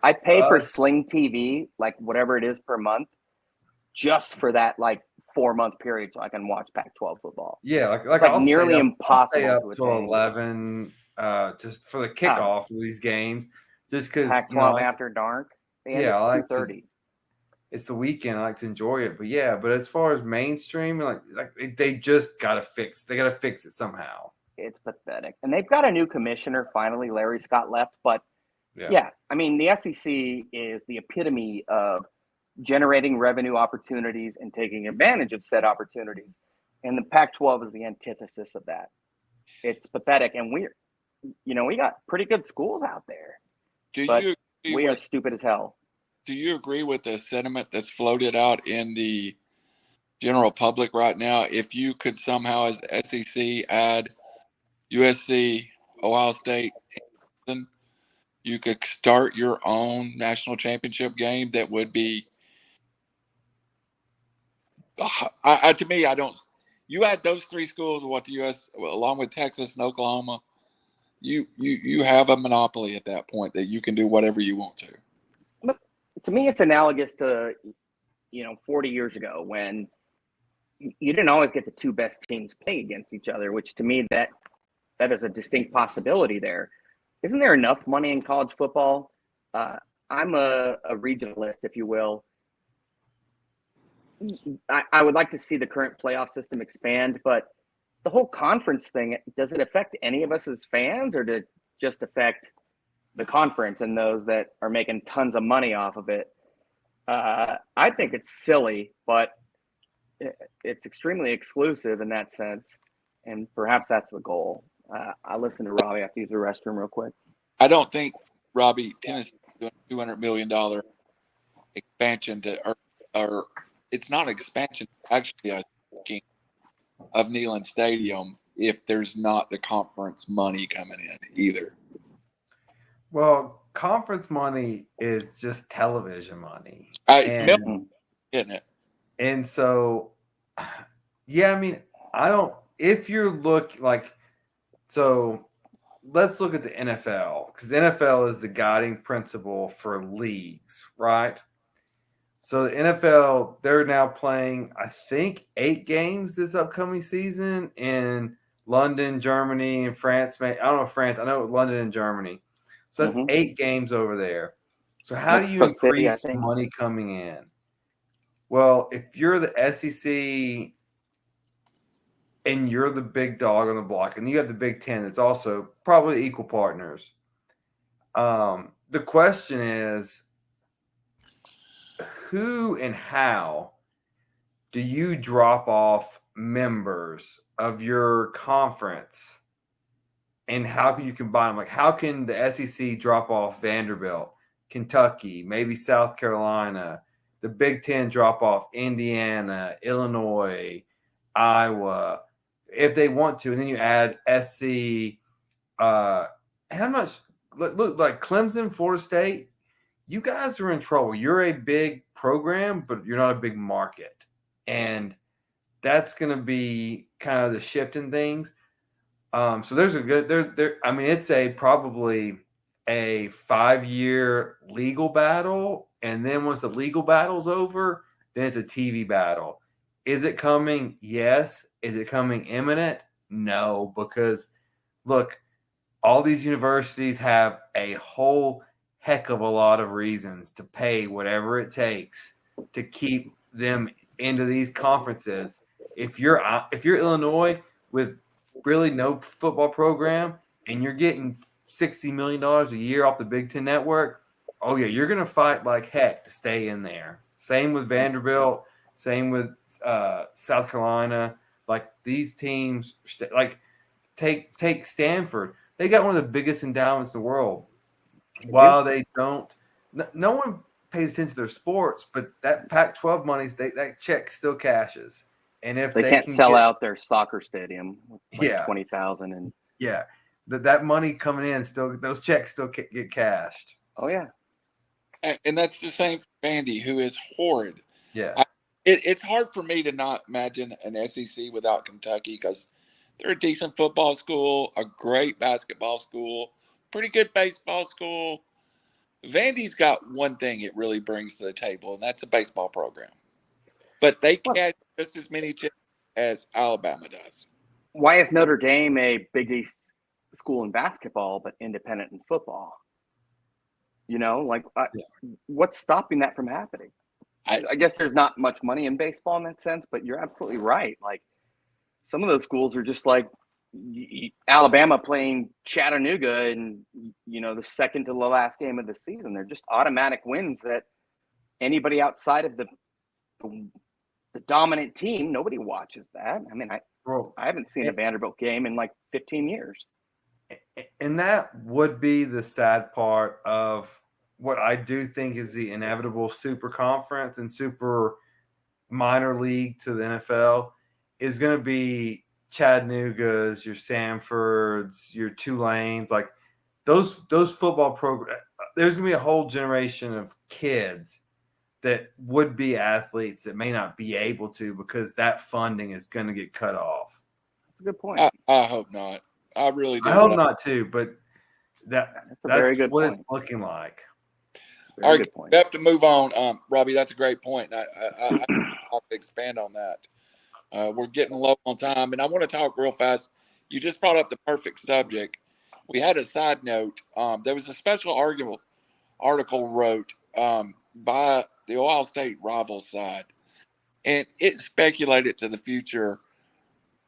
I pay for Sling TV, like whatever it is per month, just for that 4-month period, so I can watch Pac-12 football. Yeah, it's nearly impossible to to attain. 11, just for the kickoff of these games, just because Pac-12 after dark. I like 2:30. It's the weekend. I like to enjoy it, but as far as mainstream, they just gotta fix. They gotta fix it somehow. It's pathetic, and they've got a new commissioner finally. Larry Scott left, but yeah, the SEC is the epitome of generating revenue opportunities and taking advantage of said opportunities, and the Pac-12 is the antithesis of that. It's pathetic, and we got pretty good schools out there, but we are stupid as hell. Do you agree with the sentiment that's floated out in the general public right now? If you could somehow, as SEC, add USC, Ohio State, you could start your own national championship game that would be. To me, I don't. You add those three schools, what the U.S. along with Texas and Oklahoma, you have a monopoly at that point that you can do whatever you want to. But to me, it's analogous to 40 years ago when you didn't always get the two best teams play against each other, which to me that is a distinct possibility there. Isn't there enough money in college football? I'm a regionalist, if you will. I would like to see the current playoff system expand, but the whole conference thing, does it affect any of us as fans, or does it just affect the conference and those that are making tons of money off of it? I think it's silly, but it's extremely exclusive in that sense, and perhaps that's the goal. I listen to Robbie. I have to use the restroom real quick. I don't think, Robbie, Tennessee doing $200 million expansion or it's not expansion, actually a sinking of Neyland Stadium if there's not the conference money coming in either. Well, conference money is just television money. It's millions, isn't it? And so, yeah, I mean, if you're so let's look at the NFL, because the NFL is the guiding principle for leagues, right? So the NFL, they're now playing, I think, 8 games this upcoming season in London, Germany, and France. I don't know France. I know London and Germany. So that's 8 games over there. So how do you increase money coming in? Well, if you're the SEC and you're the big dog on the block, and you have the Big Ten, that's also probably equal partners. The question is, who and how do you drop off members of your conference, and how can you combine them? Like, how can the SEC drop off Vanderbilt, Kentucky, maybe South Carolina, the Big Ten drop off Indiana, Illinois, Iowa, if they want to, and then you add SC. And I'm not look like Clemson, Florida State. You guys are in trouble. You're a big program, but you're not a big market, and that's going to be kind of the shift in things. So there's a good there. I mean, it's probably a 5-year legal battle, and then once the legal battle's over, then it's a TV battle. Is it coming? Yes. Is it coming imminent? No, because look, all these universities have a whole heck of a lot of reasons to pay whatever it takes to keep them into these conferences. If you're Illinois with really no football program and you're getting $60 million a year off the Big Ten Network, oh yeah, you're going to fight like heck to stay in there. Same with Vanderbilt, same with South Carolina. Like, these teams, take Stanford. They got one of the biggest endowments in the world. While they don't, no one pays attention to their sports, but that Pac-12 money, that check still cashes. And if they can't sell out their soccer stadium, like 20,000, and that money coming in, still those checks still get cashed. Oh yeah, and that's the same for Vandy, who is horrid. Yeah, it's hard for me to not imagine an SEC without Kentucky, because they're a decent football school, a great basketball school, pretty good baseball school. Vandy's got one thing it really brings to the table, and that's a baseball program. But they cash just as many checks as Alabama does. Why is Notre Dame a Big East school in basketball but independent in football? What's stopping that from happening? I guess there's not much money in baseball in that sense, but you're absolutely right. Like, some of those schools are just like Alabama playing Chattanooga and, the second to the last game of the season. They're just automatic wins that anybody outside of the dominant team, nobody watches that. I mean, I haven't seen a Vanderbilt game in like 15 years. And that would be the sad part of what I do think is the inevitable super conference and super minor league to the NFL is going to be Chattanooga's, your Samfords, your Tulanes. Like, those football programs, there's going to be a whole generation of kids that would be athletes that may not be able to because that funding is going to get cut off. That's a good point. I hope not. I really do. I hope not too, but that's a very good what point. it's looking like. Very All good right, point. we have to move on. Robbie, that's a great point. I have to expand on that. We're getting low on time, and I want to talk real fast. You just brought up the perfect subject. We had a side note. There was a special article wrote by the Ohio State rival side, and it speculated to the future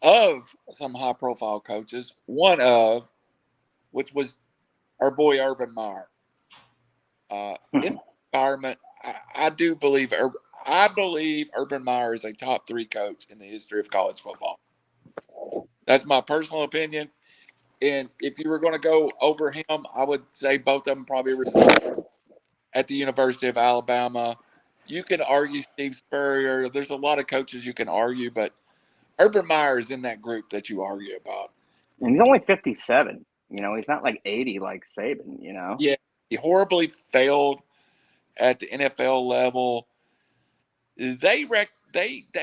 of some high-profile coaches. One of which was our boy Urban Meyer. In the environment, I do believe I believe Urban Meyer is a top 3 coach in the history of college football. That's my personal opinion. And if you were going to go over him, I would say both of them probably retired at the University of Alabama. You can argue Steve Spurrier. There's a lot of coaches you can argue, but Urban Meyer is in that group that you argue about. And he's only 57. You know, he's not like 80 like Saban, you know? Yeah, he horribly failed at the NFL level. They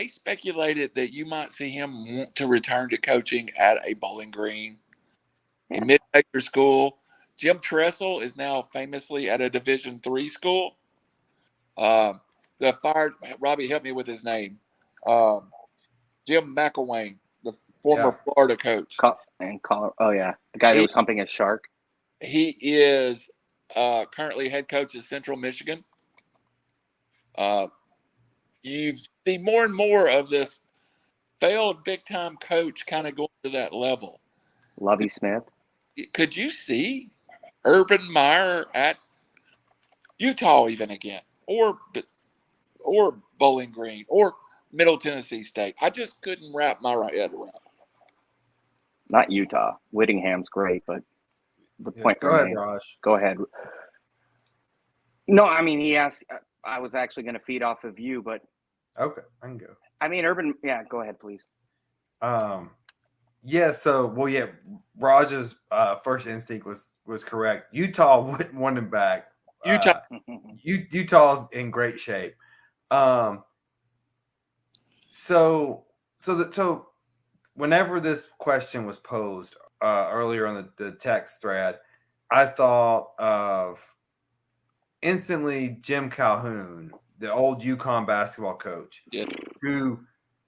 speculated that you might see him want to return to coaching at a Bowling Green in mid-major school. Jim Tressel is now famously at a Division III school. Robbie, help me with his name. Jim McElwain, the former Florida coach. The guy that was humping a shark. He is currently head coach of Central Michigan. You see more and more of this failed big-time coach kind of going to that level. Lovie Smith. Could you see Urban Meyer at Utah even again, or Bowling Green, or Middle Tennessee State? I just couldn't wrap my head around it. Not Utah. Whittingham's great, but the point Go ahead, remains. Raj. Go ahead. No, I mean, he asked. I was actually going to feed off of you, but Okay, I can go. I mean, Urban. Yeah, go ahead, please. Raj's first instinct was correct. Utah wouldn't want him back. Utah's in great shape. So whenever this question was posed earlier on the text thread, I thought of instantly Jim Calhoun, the old UConn basketball coach, who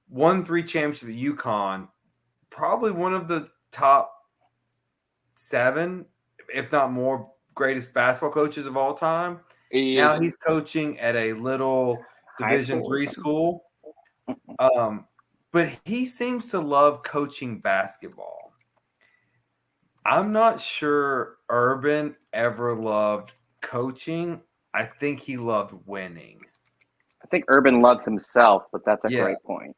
won 3 championships at UConn, probably one of the top 7, if not more, greatest basketball coaches of all time. Now he's coaching at a little Division III school. But he seems to love coaching basketball. I'm not sure Urban ever loved coaching. I think he loved winning. I think Urban loves himself, but that's a great point.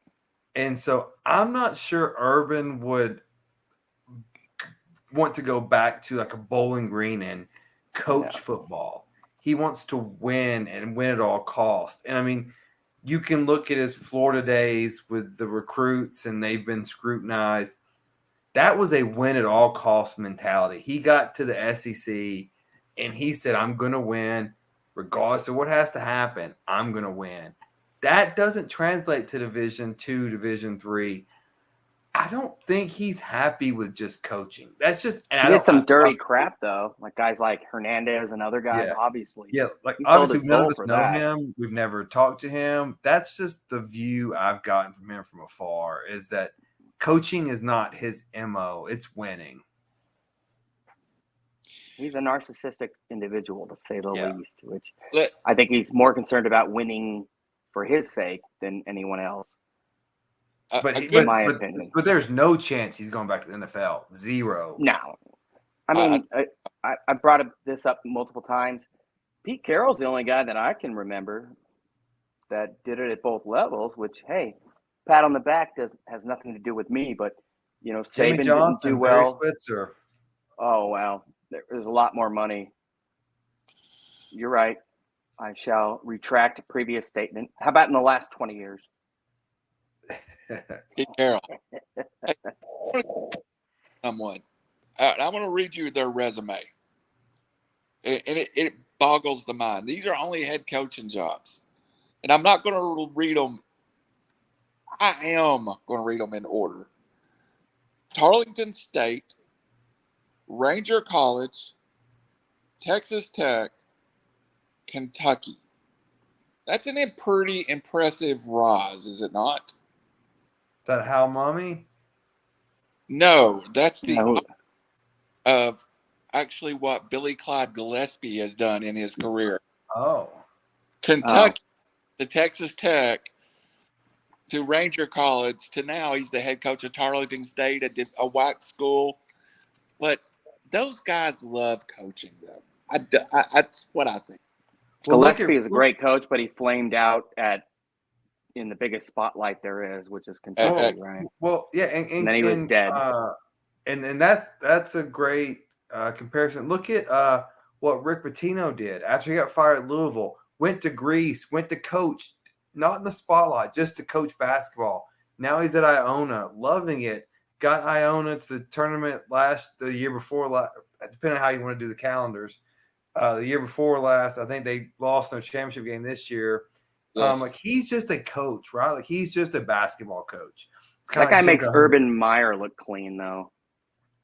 And so I'm not sure Urban would want to go back to like a Bowling Green and coach football. He wants to win and win at all costs. And I mean, you can look at his Florida days with the recruits and they've been scrutinized. That was a win at all costs mentality. He got to the SEC and he said, I'm going to win regardless of what has to happen. I'm going to win. That doesn't translate to Division II, Division III. I don't think he's happy with just coaching. That's just – he did some dirty crap, though. Like guys like Hernandez and other guys, obviously. Yeah, like obviously none of us know him. We've never talked to him. That's just the view I've gotten from him from afar, is that coaching is not his MO. It's winning. He's a narcissistic individual, to say the least, which I think he's more concerned about winning for his sake than anyone else. In my opinion. But there's no chance he's going back to the NFL. Zero. No. I mean, I brought this up multiple times. Pete Carroll's the only guy that I can remember that did it at both levels, which, hey, pat on the back has nothing to do with me. But, you know, Saban didn't do well. Barry Switzer. Oh, wow. There's a lot more money. You're right. I shall retract a previous statement. How about in the last 20 years? Pete Carroll. Someone. I'm going to read you their resume. And it boggles the mind. These are only head coaching jobs. And I'm not going to read them. I am going to read them in order. Tarleton State, Ranger College, Texas Tech, Kentucky. That's a pretty impressive rise, is it not? Is that how mommy? No, that's the No. of actually what Billy Clyde Gillespie has done in his career. Oh. Kentucky, to Texas Tech, to Ranger College, to now he's the head coach of Tarleton State, a WAC school. But those guys love coaching, though. That's what I think. Well, Gillespie is a great coach, but he flamed out in the biggest spotlight there is, which is Kentucky, right? Well, yeah, And then he was dead. And that's a great comparison. Look at what Rick Pitino did after he got fired at Louisville. Went to Greece, went to coach, not in the spotlight, just to coach basketball. Now he's at Iona, loving it. Got Iona to the tournament the year before, depending on how you want to do the calendars. The year before last, I think they lost their championship game this year. Yes. Like he's just a coach, right? Like he's just a basketball coach. That guy makes Urban Meyer look clean, though.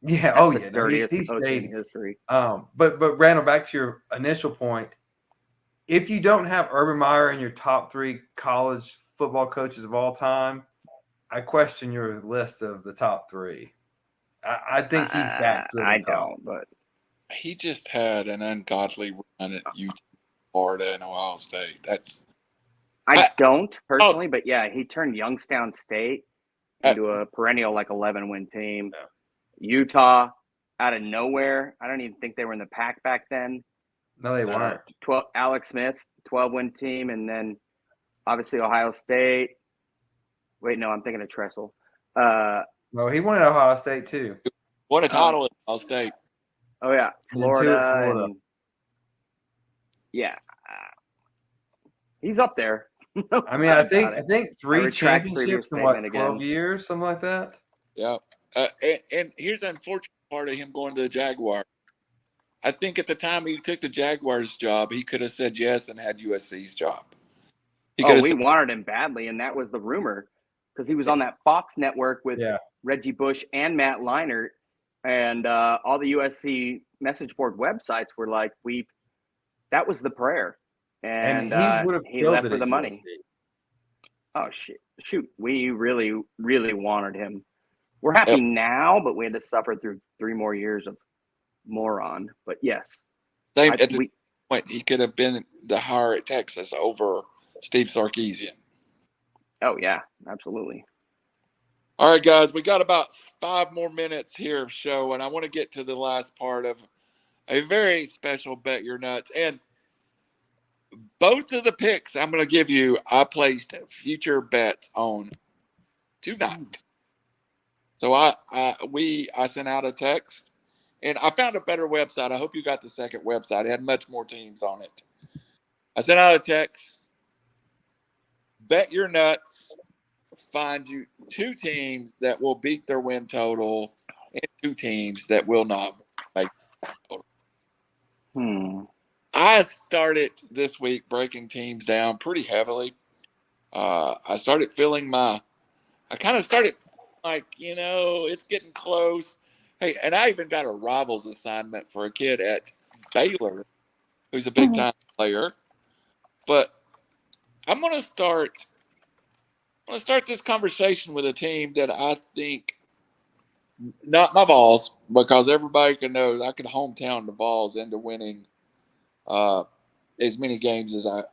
Yeah. That's Oh the yeah. dirtiest He's coach shady. in history. But Randall, back to your initial point. If you don't have Urban Meyer in your top 3 college football coaches of all time, I question your list of the top 3. I think he's that good. I don't, but he just had an ungodly run at Utah, Florida, and Ohio State. I don't personally, but yeah, he turned Youngstown State into a perennial 11-win team. Yeah. Utah, out of nowhere, I don't even think they were in the pack back then. No, they weren't. Alex Smith, 12-win team, and then obviously Ohio State. Wait, no, I'm thinking of Tressel. No, he won at Ohio State too. What a title at Ohio State. Oh yeah, And then 2 at Florida. And, yeah, he's up there. No I mean, I doubt about it. think 3 championships in 12 years, something like that. Yeah. And here's the unfortunate part of him going to the Jaguars. I think at the time he took the Jaguars job, he could have said yes and had USC's job. We wanted him badly, and that was the rumor because he was on that Fox network with Reggie Bush and Matt Leinart, and all the USC message board websites were like, that was the prayer. And he left for the money. USC. Oh, shoot. We really, really wanted him. We're happy now, but we had to suffer through 3 more years of moron. But yes. At the point, he could have been the hire at Texas over Steve Sarkisian. Oh, yeah, absolutely. All right, guys, we got about 5 more minutes here of show, and I want to get to the last part of a very special Bet Your Nuts. And both of the picks I'm going to give you, I placed future bets on tonight. So I sent out a text, and I found a better website. I hope you got the second website. It had much more teams on it. I sent out a text. Bet Your Nuts. Find you 2 teams that will beat their win total and 2 teams that will not make total. I started this week breaking teams down pretty heavily. I started feeling I kind of started like, it's getting close. Hey, and I even got a rivals assignment for a kid at Baylor who's a big time player. But I'm going to start this conversation with a team that I think, not my Vols, because everybody can know I could hometown the Vols into winning as many games as I've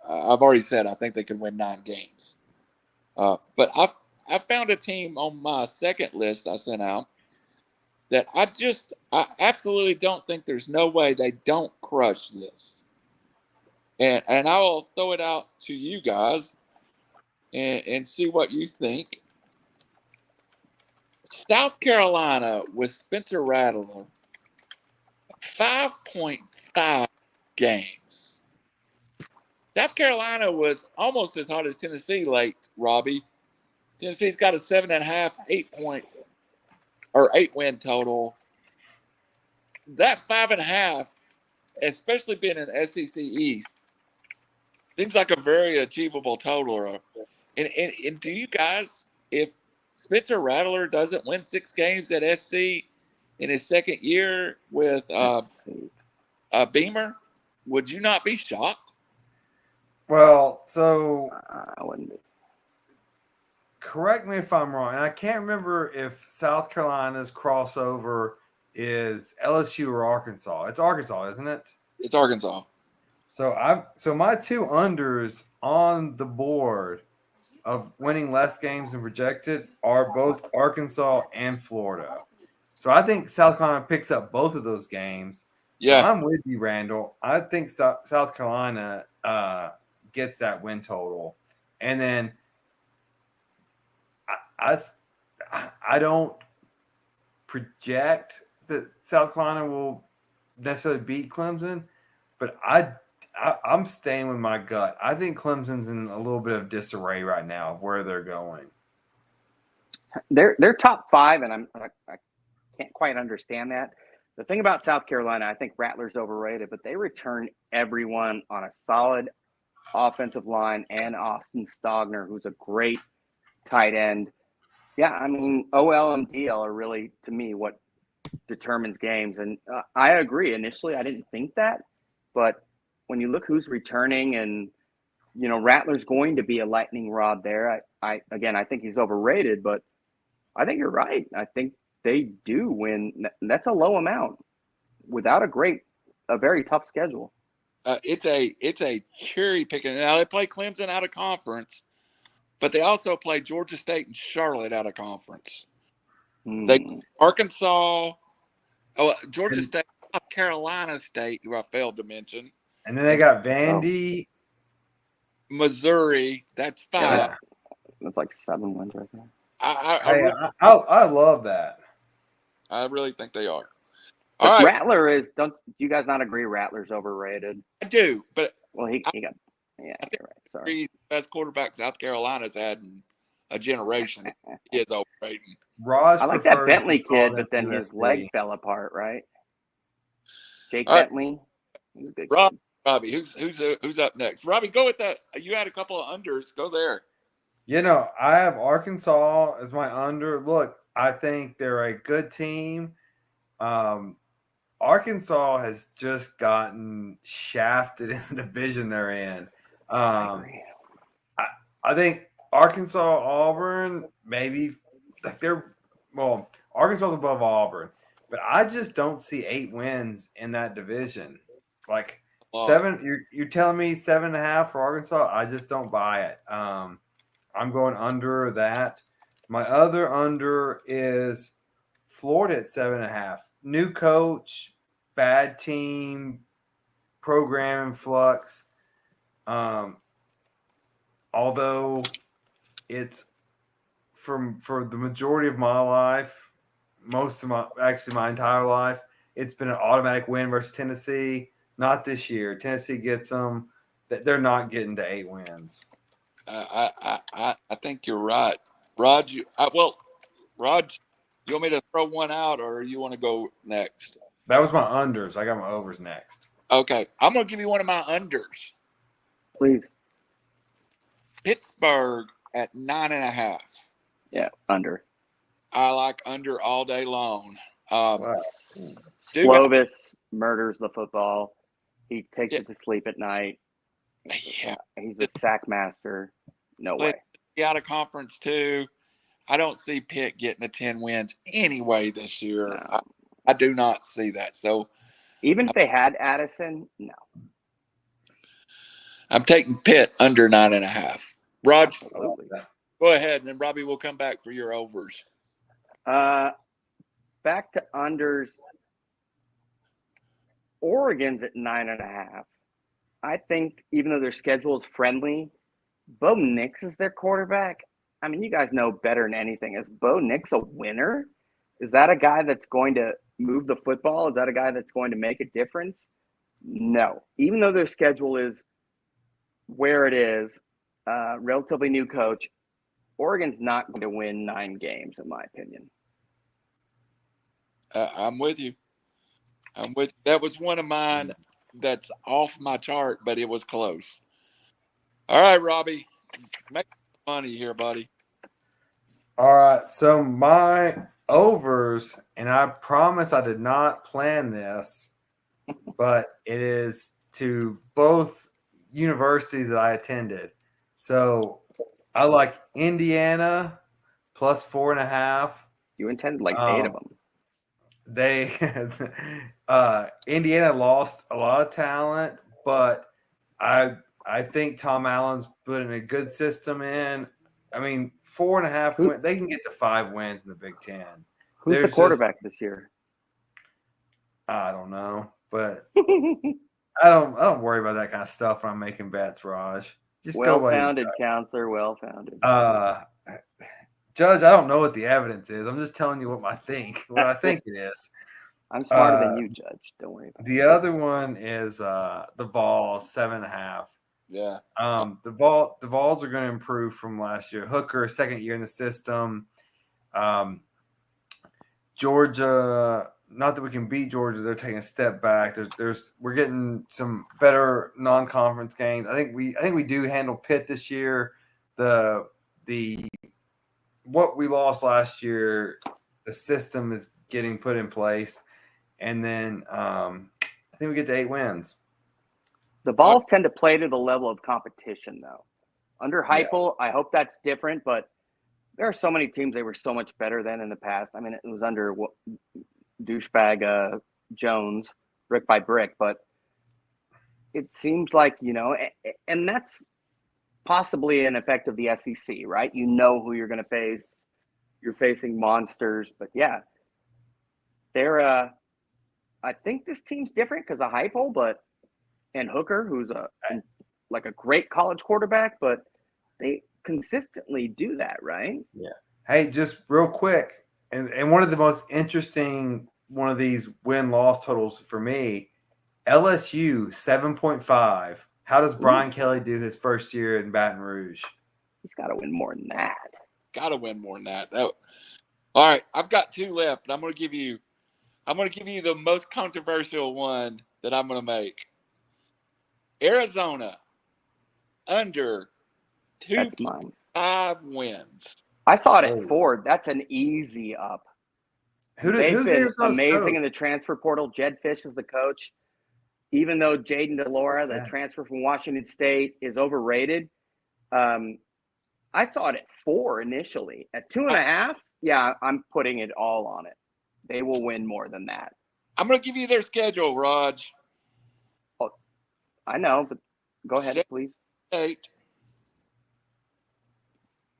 already said. I think they could win 9 games. But I found a team on my second list I sent out that I absolutely don't think there's no way they don't crush this. And I will throw it out to you guys and see what you think. South Carolina with Spencer Rattler, 5.5 games. South Carolina was almost as hot as Tennessee late, Robbie. Tennessee's got a 7.5, 8 win total. That 5.5 especially being in SEC East, seems like a very achievable total. And do you guys, if Spencer Rattler doesn't win 6 games at SC in his second year with Beamer, would you not be shocked? Well, so I wouldn't be. correct me if I'm wrong. And I can't remember if South Carolina's crossover is LSU or Arkansas. It's Arkansas, isn't it? It's Arkansas. So my 2 unders on the board of winning less games than projected are both Arkansas and Florida. So I think South Carolina picks up both of those games. Yeah. So I'm with you, Randall. I think South Carolina gets that win total. And then I don't project that South Carolina will necessarily beat Clemson, but I'm staying with my gut. I think Clemson's in a little bit of disarray right now of where they're going. They're top 5, and I can't quite understand that. The thing about South Carolina, I think Rattler's overrated, but they return everyone on a solid offensive line and Austin Stogner, who's a great tight end. Yeah, I mean, OL and DL are really, to me, what determines games. And I agree. Initially, I didn't think that. But when you look who's returning and, you know, Rattler's going to be a lightning rod there. I think he's overrated, but I think you're right. I think they do win. That's a low amount without a very tough schedule. It's a cherry picking. Now they play Clemson out of conference, but they also play Georgia State and Charlotte out of conference. They Arkansas, Georgia State, South Carolina State, who I failed to mention, and then they got Vandy, Missouri. That's 5. Yeah, that's like 7 wins right there. I love that. I really think they are. But all right. Rattler is. Do you guys not agree? Rattler's overrated. I do, but he got. Yeah, you're right. Sorry. He's the best quarterback South Carolina's had in a generation. He is overrated. I like that Bentley kid, but then his leg fell apart, right? Jake Bentley. He's a good kid. Robbie, who's up next? Robbie, go with that. You had a couple of unders. Go there. You know, I have Arkansas as my under. Look, I think they're a good team. Arkansas has just gotten shafted in the division they're in. I think Arkansas, Auburn, maybe like Arkansas's above Auburn, but I just don't see 8 wins in that division. Like 7, you're telling me 7.5 for Arkansas? I just don't buy it. I'm going under that. My other under is Florida at 7.5. New coach, bad team, program in flux. Although it's for the majority of my life, my entire life, it's been an automatic win versus Tennessee. Not this year. Tennessee gets them. They're not getting to 8 wins. I think you're right, Rod. You want me to throw one out, or you want to go next? That was my unders. I got my overs next. Okay, I'm gonna give you one of my unders. Please. Pittsburgh at 9.5. Yeah, under. I like under all day long. Slovis murders the football. He takes it to sleep at night. Yeah, he's a sack master. No way. Out of conference too. I don't see Pitt getting the 10 wins anyway this year. No. I do not see that. So even if they had Addison, no. I'm taking Pitt under 9.5. Rod, go ahead, and then Robbie will come back for your overs. Back to unders. Oregon's at 9.5. I think even though their schedule is friendly, Bo Nix is their quarterback. I mean, you guys know better than anything. Is Bo Nix a winner? Is that a guy that's going to move the football? Is that a guy that's going to make a difference? No. Even though their schedule is where it is, relatively new coach, Oregon's not going to win 9 games, in my opinion. I'm with you. That was one of mine. that's off my chart, but it was close. All right, Robbie, make money here, buddy. All right. So my overs, and I promise I did not plan this, but it is to both universities that I attended. So I like Indiana plus 4.5. You intended like 8 of them. They Indiana lost a lot of talent, but I think Tom Allen's putting a good system in. I mean, 4.5 wins, they can get to 5 wins in the Big Ten. Who's the quarterback this year? I don't know, but I don't worry about that kind of stuff when I'm making bets, Raj. Just well-founded, counselor, well-founded. Judge, I don't know what the evidence is. I'm just telling you what I think it is. I'm smarter than you, Judge. Don't worry about the other one is the Vols 7.5. Yeah. The Vols are going to improve from last year. Hooker, second year in the system. Georgia, not that we can beat Georgia, they're taking a step back. We're getting some better non-conference games. I think we do handle Pitt this year. The what we lost last year, the system is getting put in place, and then I think we get to 8 wins. The Vols tend to play to the level of competition, though. Under Heupel, I hope that's different, but there are so many teams they were so much better than in the past. I mean, it was under douchebag Jones, brick by brick, but it seems like, and that's possibly an effect of the SEC, right? You know who you're going to face. You're facing monsters, but yeah, they're. I think this team's different because of Heupel, and Hooker, who's a great college quarterback, but they consistently do that, right? Yeah. Hey, just real quick, and one of the most interesting one of these win-loss totals for me, LSU 7.5. How does Brian Kelly do his first year in Baton Rouge? He's got to win more than that. Got to win more than that. All right, I've got 2 left. I'm going to give you the most controversial one that I'm going to make. Arizona under 2.5 wins. I saw it at 4. That's an easy up. Who's Arizona's amazing coach? In the transfer portal. Jed Fish is the coach. Even though Jaden DeLora, the transfer from Washington State, is overrated, I saw it at 4 initially. At 2.5, yeah, I'm putting it all on it. They will win more than that. I'm going to give you their schedule, Raj. Oh, I know, but go ahead, please. State,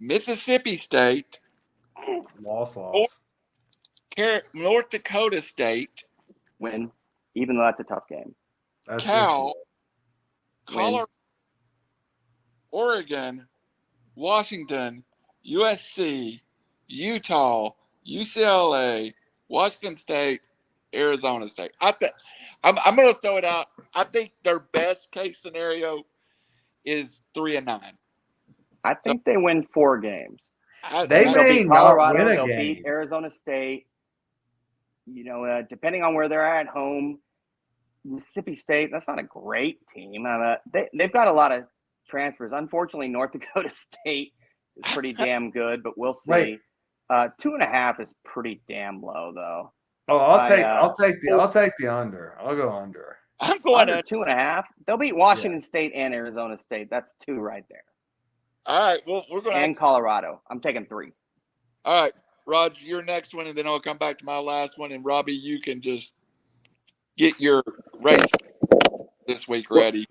Mississippi State, loss. North Dakota State, win, even though that's a tough game. Cal, Colorado, Oregon, Washington, USC, Utah, UCLA, Washington State, Arizona State. I'm going to throw it out. I think their best case scenario is 3-9. I think they win 4 games. They may beat Colorado. Not win a they'll game. Beat Arizona State. Depending on where they're at home. Mississippi State, that's not a great team. They've got a lot of transfers. Unfortunately, North Dakota State is pretty damn good, but we'll see. Wait. 2.5 is pretty damn low, though. Oh, I'll take the under. I'll go under. I'm going under 2.5. They'll beat Washington State and Arizona State. That's 2 right there. All right. Well, we're going and Colorado. I'm taking 3. All right, Raj, your next one, and then I'll come back to my last one. And Robbie, you can just get your race this week ready.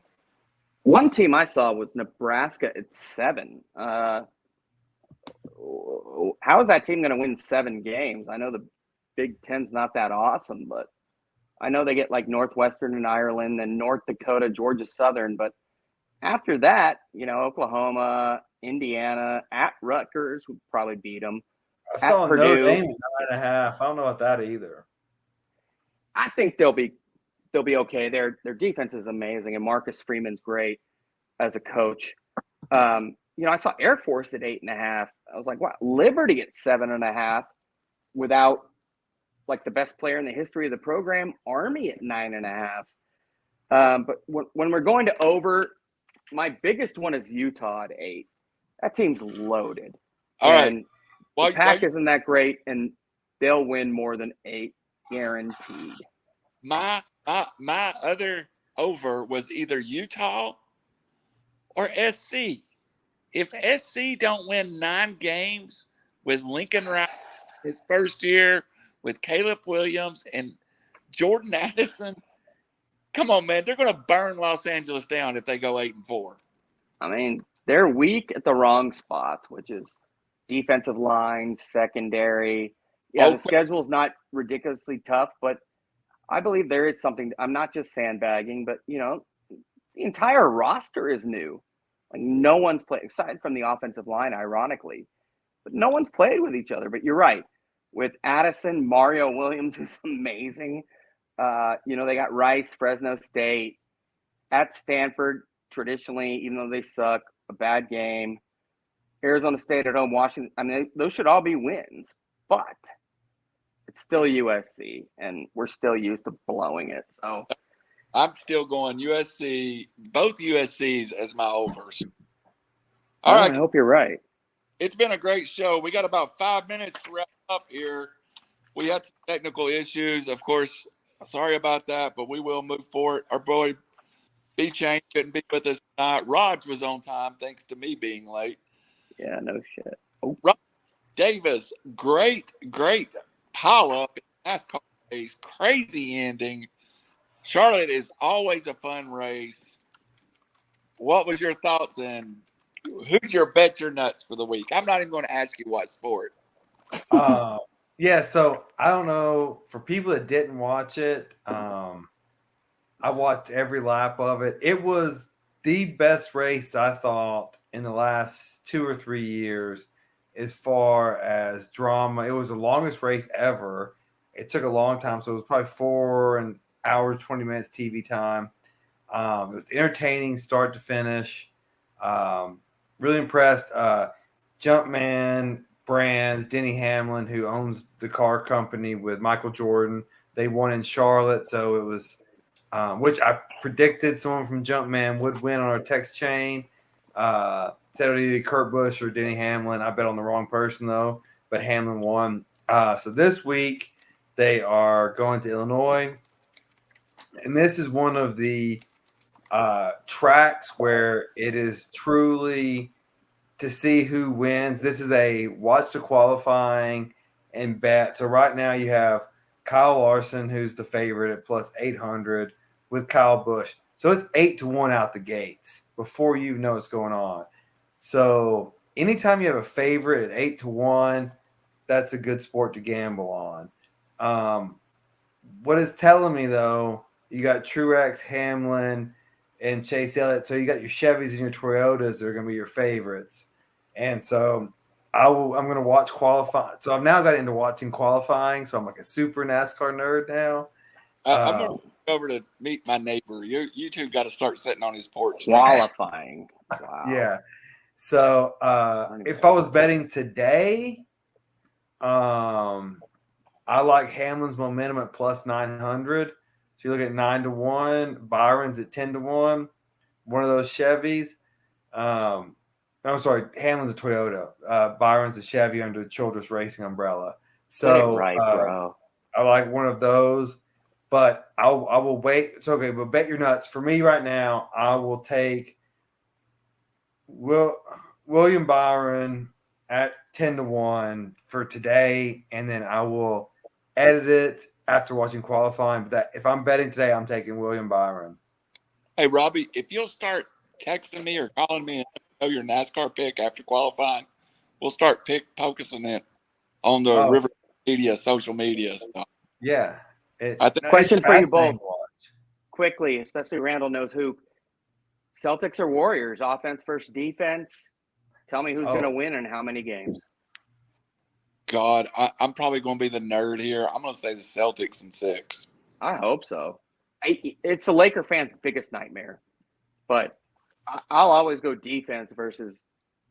One team I saw was Nebraska at 7. How is that team going to win 7 games? I know the Big Ten's not that awesome, but I know they get like Northwestern and Ireland and North Dakota, Georgia Southern. But after that, Oklahoma, Indiana, at Rutgers would probably beat them. I saw Notre Dame at 9.5. I don't know about that either. I think they'll be okay. Their defense is amazing, and Marcus Freeman's great as a coach. I saw Air Force at 8.5. I was like, wow, Liberty at 7.5 without like the best player in the history of the program. Army at 9.5. But when we're going to over, my biggest one is Utah at 8. That team's loaded. All right. And Well, the pack isn't that great, and they'll win more than 8, guaranteed. my other over was either Utah or SC. If SC don't win 9 games with Lincoln Riley his first year, with Caleb Williams and Jordan Addison, come on, man, they're going to burn Los Angeles down if they go 8-4. I mean, they're weak at the wrong spots, which is defensive line, secondary. Yeah, the schedule's not ridiculously tough, but I believe there is something. I'm not just sandbagging, but, the entire roster is new. Like, no one's played, aside from the offensive line, ironically, but no one's played with each other. But you're right. With Addison, Mario Williams, who's amazing. They got Rice, Fresno State. At Stanford, traditionally, even though they suck, a bad game. Arizona State at home, Washington. I mean, those should all be wins. But it's still USC, and we're still used to blowing it. So I'm still going USC, both USCs as my overs. All right. I hope you're right. It's been a great show. We got about 5 minutes to wrap up here. We had some technical issues, of course. Sorry about that, but we will move forward. Our boy B-Chain couldn't be with us tonight. Raj was on time, thanks to me being late. Yeah, no shit. Oh. Raj Davis, great pile-up in NASCAR race. Crazy ending. Charlotte is always a fun race. What was your thoughts, and who's your bet your nuts for the week? I'm not even going to ask you what sport. Yeah, so I don't know. For people that didn't watch it, I watched every lap of it. It was the best race, I thought, in the last 2 or 3 years as far as drama. It was the longest race ever. It took a long time, so it was probably 4 hours, 20 minutes TV time. It was entertaining start to finish. Really impressed. Jumpman Brands, Denny Hamlin, who owns the car company with Michael Jordan, they won in Charlotte, so it was which I predicted someone from Jumpman would win on our text chain. Said it would either Kurt Busch or Denny Hamlin. I bet on the wrong person though, but Hamlin won. So this week they are going to Illinois, and this is one of the tracks where it is truly to see who wins. This is a watch the qualifying and bet. So right now you have Kyle Larson, who's the favorite at plus 800 with Kyle Busch. So it's 8-1 out the gates before you know what's going on. So anytime you have a favorite at 8-1, that's a good sport to gamble on. What it's telling me though, you got Truex, Hamlin, and Chase Elliott. So you got your Chevys and your Toyotas that are going to be your favorites. And so I'm going to watch qualifying. So I've now got into watching qualifying. So I'm like a super NASCAR nerd now. I'm going to go over to meet my neighbor. You two got to start sitting on his porch. Qualifying. Wow. Yeah. So if I was betting today, I like Hamlin's momentum at plus 900. So you look at 9-1, Byron's at 10-1, one of those Chevys. I'm sorry, Hamlin's a Toyota. Byron's a Chevy under the Childress Racing umbrella. So get it right, bro. I like one of those, but I will wait. It's okay, but bet your nuts. For me right now, I will take William Byron at 10-1 for today, and then I will edit it after watching qualifying. But if I'm betting today, I'm taking William Byron. Hey, Robbie, if you'll start texting me or calling me and know your NASCAR pick after qualifying, we'll start focusing it on the River Media, social media stuff. Yeah. Question for you both. Quickly, especially Randall knows who. Celtics or Warriors, offense versus defense? Tell me who's going to win and how many games. God, I'm probably going to be the nerd here. I'm going to say the Celtics in 6. I hope so. It's the Laker fans' biggest nightmare. But I'll always go defense versus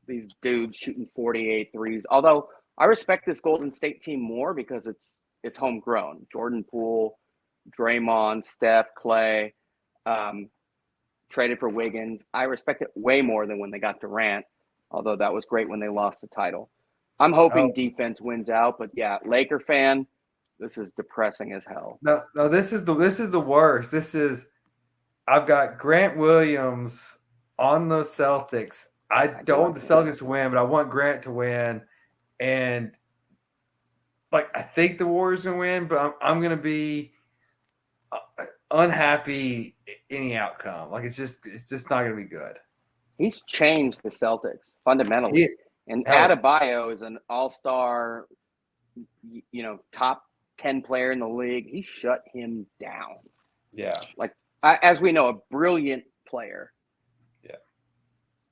these dudes shooting 48 threes. Although I respect this Golden State team more because it's homegrown. Jordan Poole, Draymond, Steph, Clay. Traded for Wiggins. I respect it way more than when they got Durant, although that was great when they lost the title. I'm hoping defense wins out, but yeah, Laker fan, this is depressing as hell. No, this is the worst. I've got Grant Williams on the Celtics. I don't want the Celtics to win, but I want Grant to win. And I think the Warriors gonna win, but I'm gonna be unhappy any outcome. It's just not gonna be good. He's changed the Celtics fundamentally. And Adebayo is an all-star, top 10 player in the league. He shut him down. Yeah. As we know, a brilliant player. Yeah.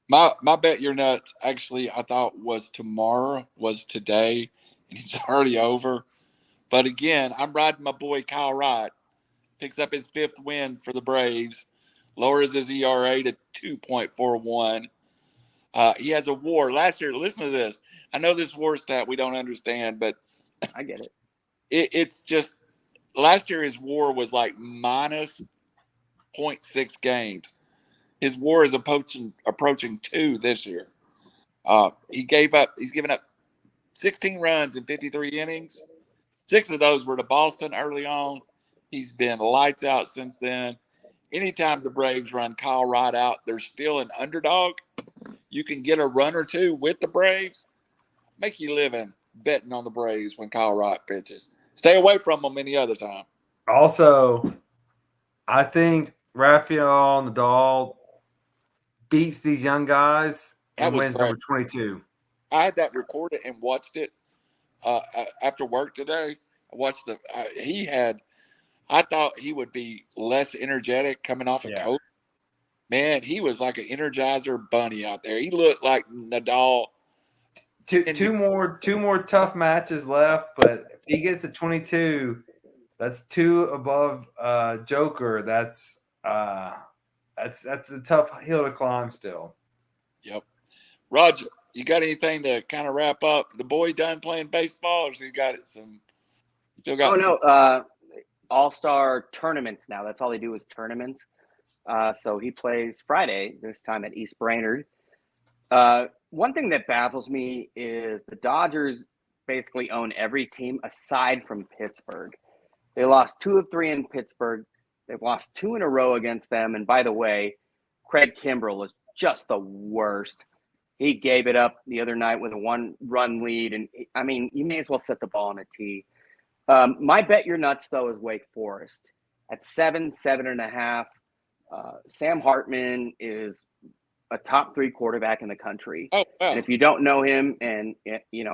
My bet you're nuts, actually, I thought was today, and it's already over. But again, I'm riding my boy Kyle Wright. Picks up his 5th win for the Braves. Lowers his ERA to 2.41. He has a WAR. Last year, listen to this. I know this WAR stat we don't understand, but I get it. It's just last year his WAR was minus 0.6 games. His WAR is approaching 2 this year. He's given up 16 runs in 53 innings. 6 of those were to Boston early on. He's been lights out since then. Anytime the Braves run Kyle Wright out, they're still an underdog. You can get a run or 2 with the Braves. Make you living betting on the Braves when Kyle Wright pitches. Stay away from them any other time. Also, I think Rafael Nadal beats these young guys and wins number 22. I had that recorded and watched it after work today. I watched I thought he would be less energetic coming off a coach. Man, he was like an Energizer bunny out there. He looked like Nadal. Two more tough matches left, but if he gets to 22, that's 2 above Joker. That's a tough hill to climb still. Yep. Roger, you got anything to kind of wrap up? The boy done playing baseball, or has he got it some? Still got? No. All-star tournaments now. That's all they do is tournaments. So he plays Friday this time at East Brainerd. One thing that baffles me is the Dodgers basically own every team aside from Pittsburgh. They lost 2 of 3 in Pittsburgh. They've lost 2 in a row against them. And by the way, Craig Kimbrell is just the worst. He gave it up the other night with a 1-run lead. And you may as well set the ball on a tee. My bet you're nuts, though, is Wake Forest. At 7.5. Sam Hartman is a top 3 quarterback in the country. Oh, wow. And if you don't know him, and he's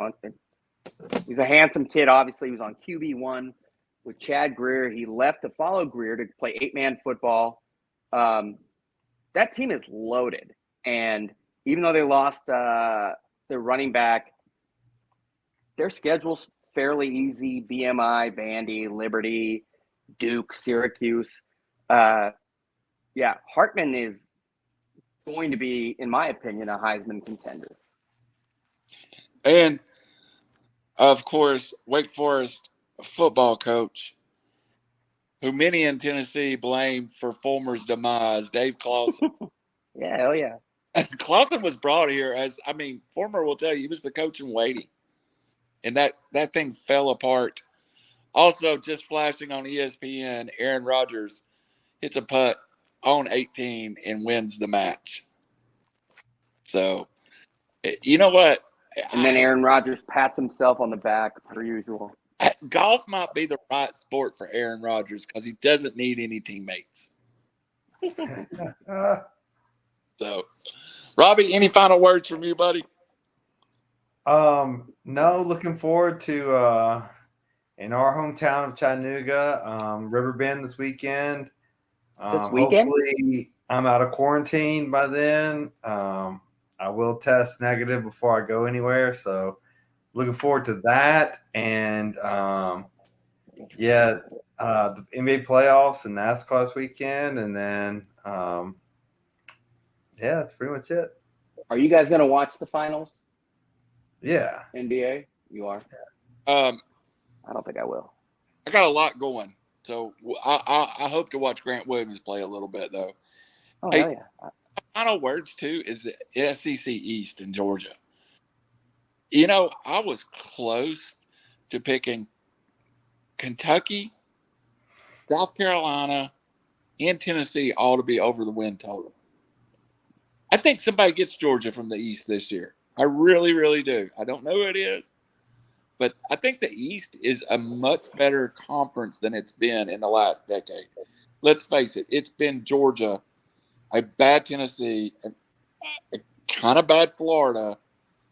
a handsome kid. Obviously, he was on QB1 with Chad Greer. He left to follow Greer to play 8-man football. That team is loaded. And even though they lost their running back, their schedule's fairly easy. BMI, Vandy, Liberty, Duke, Syracuse. Hartman is going to be, in my opinion, a Heisman contender. And, of course, Wake Forest football coach, who many in Tennessee blame for Fulmer's demise, Dave Clawson. Yeah, hell yeah. Clawson was brought here Fulmer will tell you, he was the coach in waiting. And that thing fell apart. Also, just flashing on ESPN, Aaron Rodgers hits a putt on 18 and wins the match. So, you know what? And then Aaron Rodgers pats himself on the back, per usual. Golf might be the right sport for Aaron Rodgers because he doesn't need any teammates. So, Robbie, any final words from you, buddy? No, looking forward to in our hometown of Chattanooga, Riverbend this weekend. This weekend? Hopefully I'm out of quarantine by then. I will test negative before I go anywhere. So looking forward to that. And the NBA playoffs and NASCAR this weekend. And then, that's pretty much it. Are you guys going to watch the finals? Yeah. NBA? You are? I don't think I will. got a lot going So I hope to watch Grant Williams play a little bit, though. Oh, Hey, hell yeah. final words, too, is the SEC East in Georgia. You know, I was close to picking Kentucky, South Carolina, and Tennessee all to be over the win total. I think somebody gets Georgia from the East this year. I really, really do. I don't know who it is, but I think the East is a much better conference than it's been in the last decade. Let's face it, it's been Georgia, a bad Tennessee, a kind of bad Florida.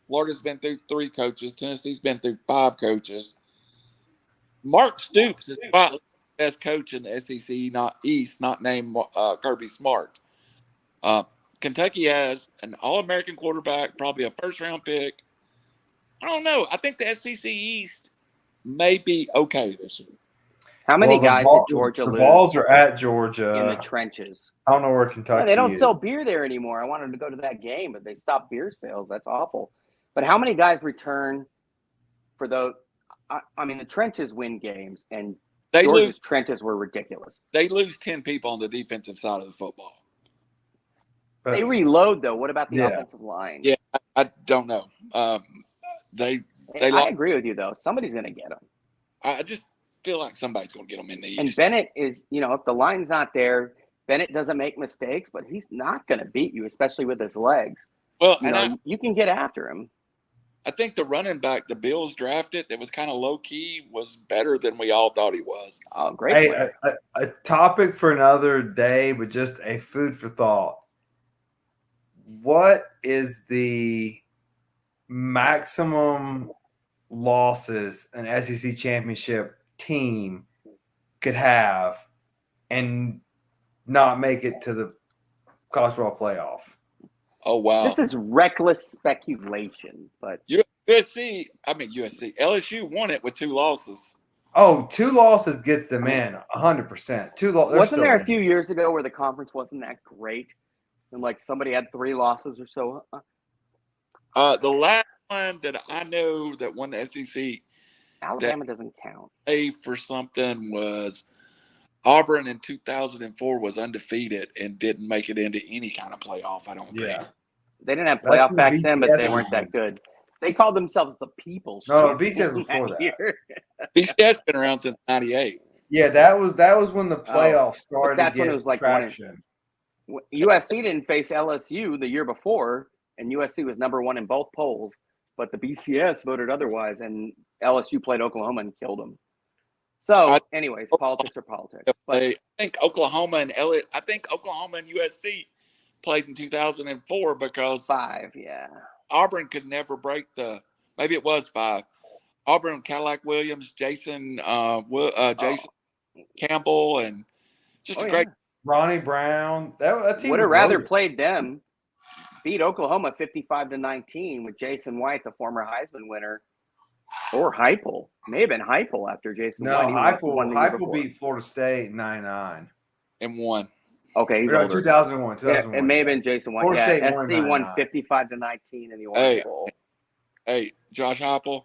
Florida's been through 3 coaches. Tennessee's been through 5 coaches. Mark Stoops is probably the best coach in the SEC, not East, not named Kirby Smart. Kentucky has an All-American quarterback, probably a first-round pick. I don't know. I think the SEC East may be okay this year. How many guys did Georgia the lose balls are at Georgia in the trenches? I don't know where Kentucky Yeah, they don't is. sell beer there anymore. I wanted to go to that game, but they stopped beer sales. That's awful. But how many guys return for those? I mean, the trenches win games, and Georgia's trenches were ridiculous. They lose 10 people on the defensive side of the football. They reload, though. What about the offensive line? Yeah, I don't know. I agree with you, though. Somebody's going to get them. I just feel like somebody's going to get them in the East. And Bennett is, if the line's not there, Bennett doesn't make mistakes, but he's not going to beat you, especially with his legs. Well, you can get after him. I think the running back the Bills drafted that was kind of low-key was better than we all thought he was. Oh, great. Hey, a topic for another day, but just a food for thought. What is the maximum losses an SEC championship team could have and not make it to the college football playoff? Oh, wow. This is reckless speculation, but LSU won it with 2 losses. Oh, 2 losses gets them in 100%. 2 losses. Wasn't there a few years ago where the conference wasn't that great? And like somebody had 3 losses or so? The last one that I know that won the SEC, Alabama doesn't count. For something was Auburn in 2004 was undefeated and didn't make it into any kind of playoff, I don't think. They didn't have playoff back then, but they weren't that good. They called themselves the People's No, BCS was before that. BCS been around since '98. Yeah, that was when the playoffs started. That's when it was like traction. USC didn't face LSU the year before, and USC was number 1 in both polls, but the BCS voted otherwise, and LSU played Oklahoma and killed them. So, anyways, politics are politics. But I think Oklahoma and USC played in 2004 because 5, yeah. Auburn could never break maybe it was 5. Auburn, Cadillac Williams, Jason Campbell, and just a great Ronnie Brown. That team would have rather played them beat Oklahoma 55-19 with Jason White, the former Heisman winner, or Heupel. May have been Heupel after Jason White. Heupel beat Florida State 9-9 and won. Okay, he's 2001. It may have been Jason White. Florida State SC won 55-19 in the Orange Bowl. Hey, Josh Heupel,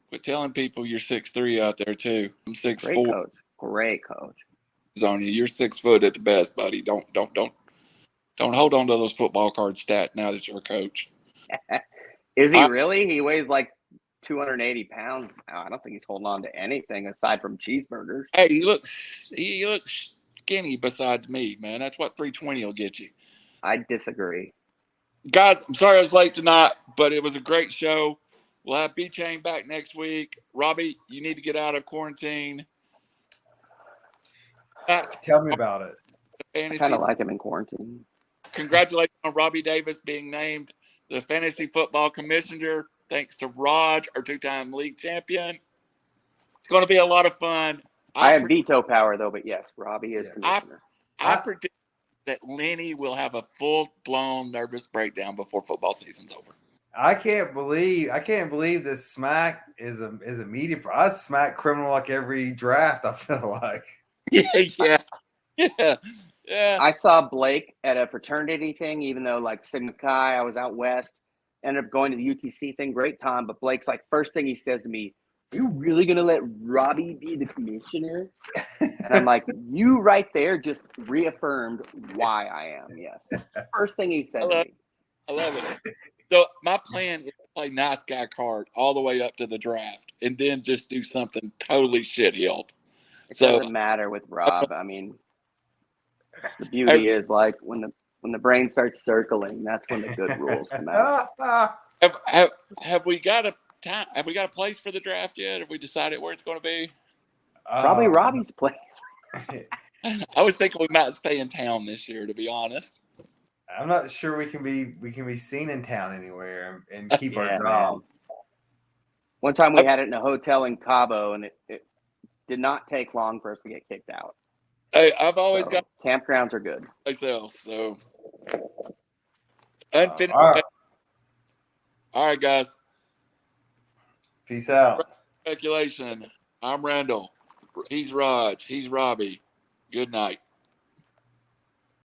quit telling people you're 6'3" out there too. I'm 6'4". Great coach. On you. You're 6 foot at the best, buddy. Don't hold on to those football card stat now that you're a coach. Is he really? He weighs like 280 pounds. I don't think he's holding on to anything aside from cheeseburgers. Hey, he looks skinny besides me, man. That's what 320 will get you. I disagree. Guys, I'm sorry I was late tonight, but it was a great show. We'll have B-Chain back next week. Robbie, you need to get out of quarantine. Tell me about it. I kind of like him in quarantine. Congratulations on Robbie Davis being named the Fantasy Football Commissioner. Thanks to Raj, our 2-time league champion. It's going to be a lot of fun. I have veto power, though, but yes, Robbie is commissioner. I predict that Lenny will have a full-blown nervous breakdown before football season's over. I can't believe this smack is a media. I smack criminal like every draft. I feel like. Yeah. I saw Blake at a fraternity thing, even though like Sigma Chi, I was out west. Ended up going to the UTC thing, great time. But Blake's like, first thing he says to me, "Are you really gonna let Robbie be the commissioner?" And I'm like, you right there just reaffirmed why I am. Yes. First thing he said to me. I love it. So my plan is to play nice guy card all the way up to the draft, and then just do something totally shit-heeled. It So doesn't matter with Rob. I mean, the beauty is like when the brain starts circling, that's when the good rules come out. have we got a time? Have we got a place for the draft yet? Have we decided where it's going to be? Probably Robbie's place. I was thinking we might stay in town this year, to be honest. I'm not sure we can be seen in town anywhere and keep our Yeah, job. man. One time we had it in a hotel in Cabo, and it did not take long for us to get kicked out. Hey, I've always So, got campgrounds are good. myself. So unfinished. All right. All right, guys. Peace out. Speculation. I'm Randall. He's Raj. He's Robbie. Good night.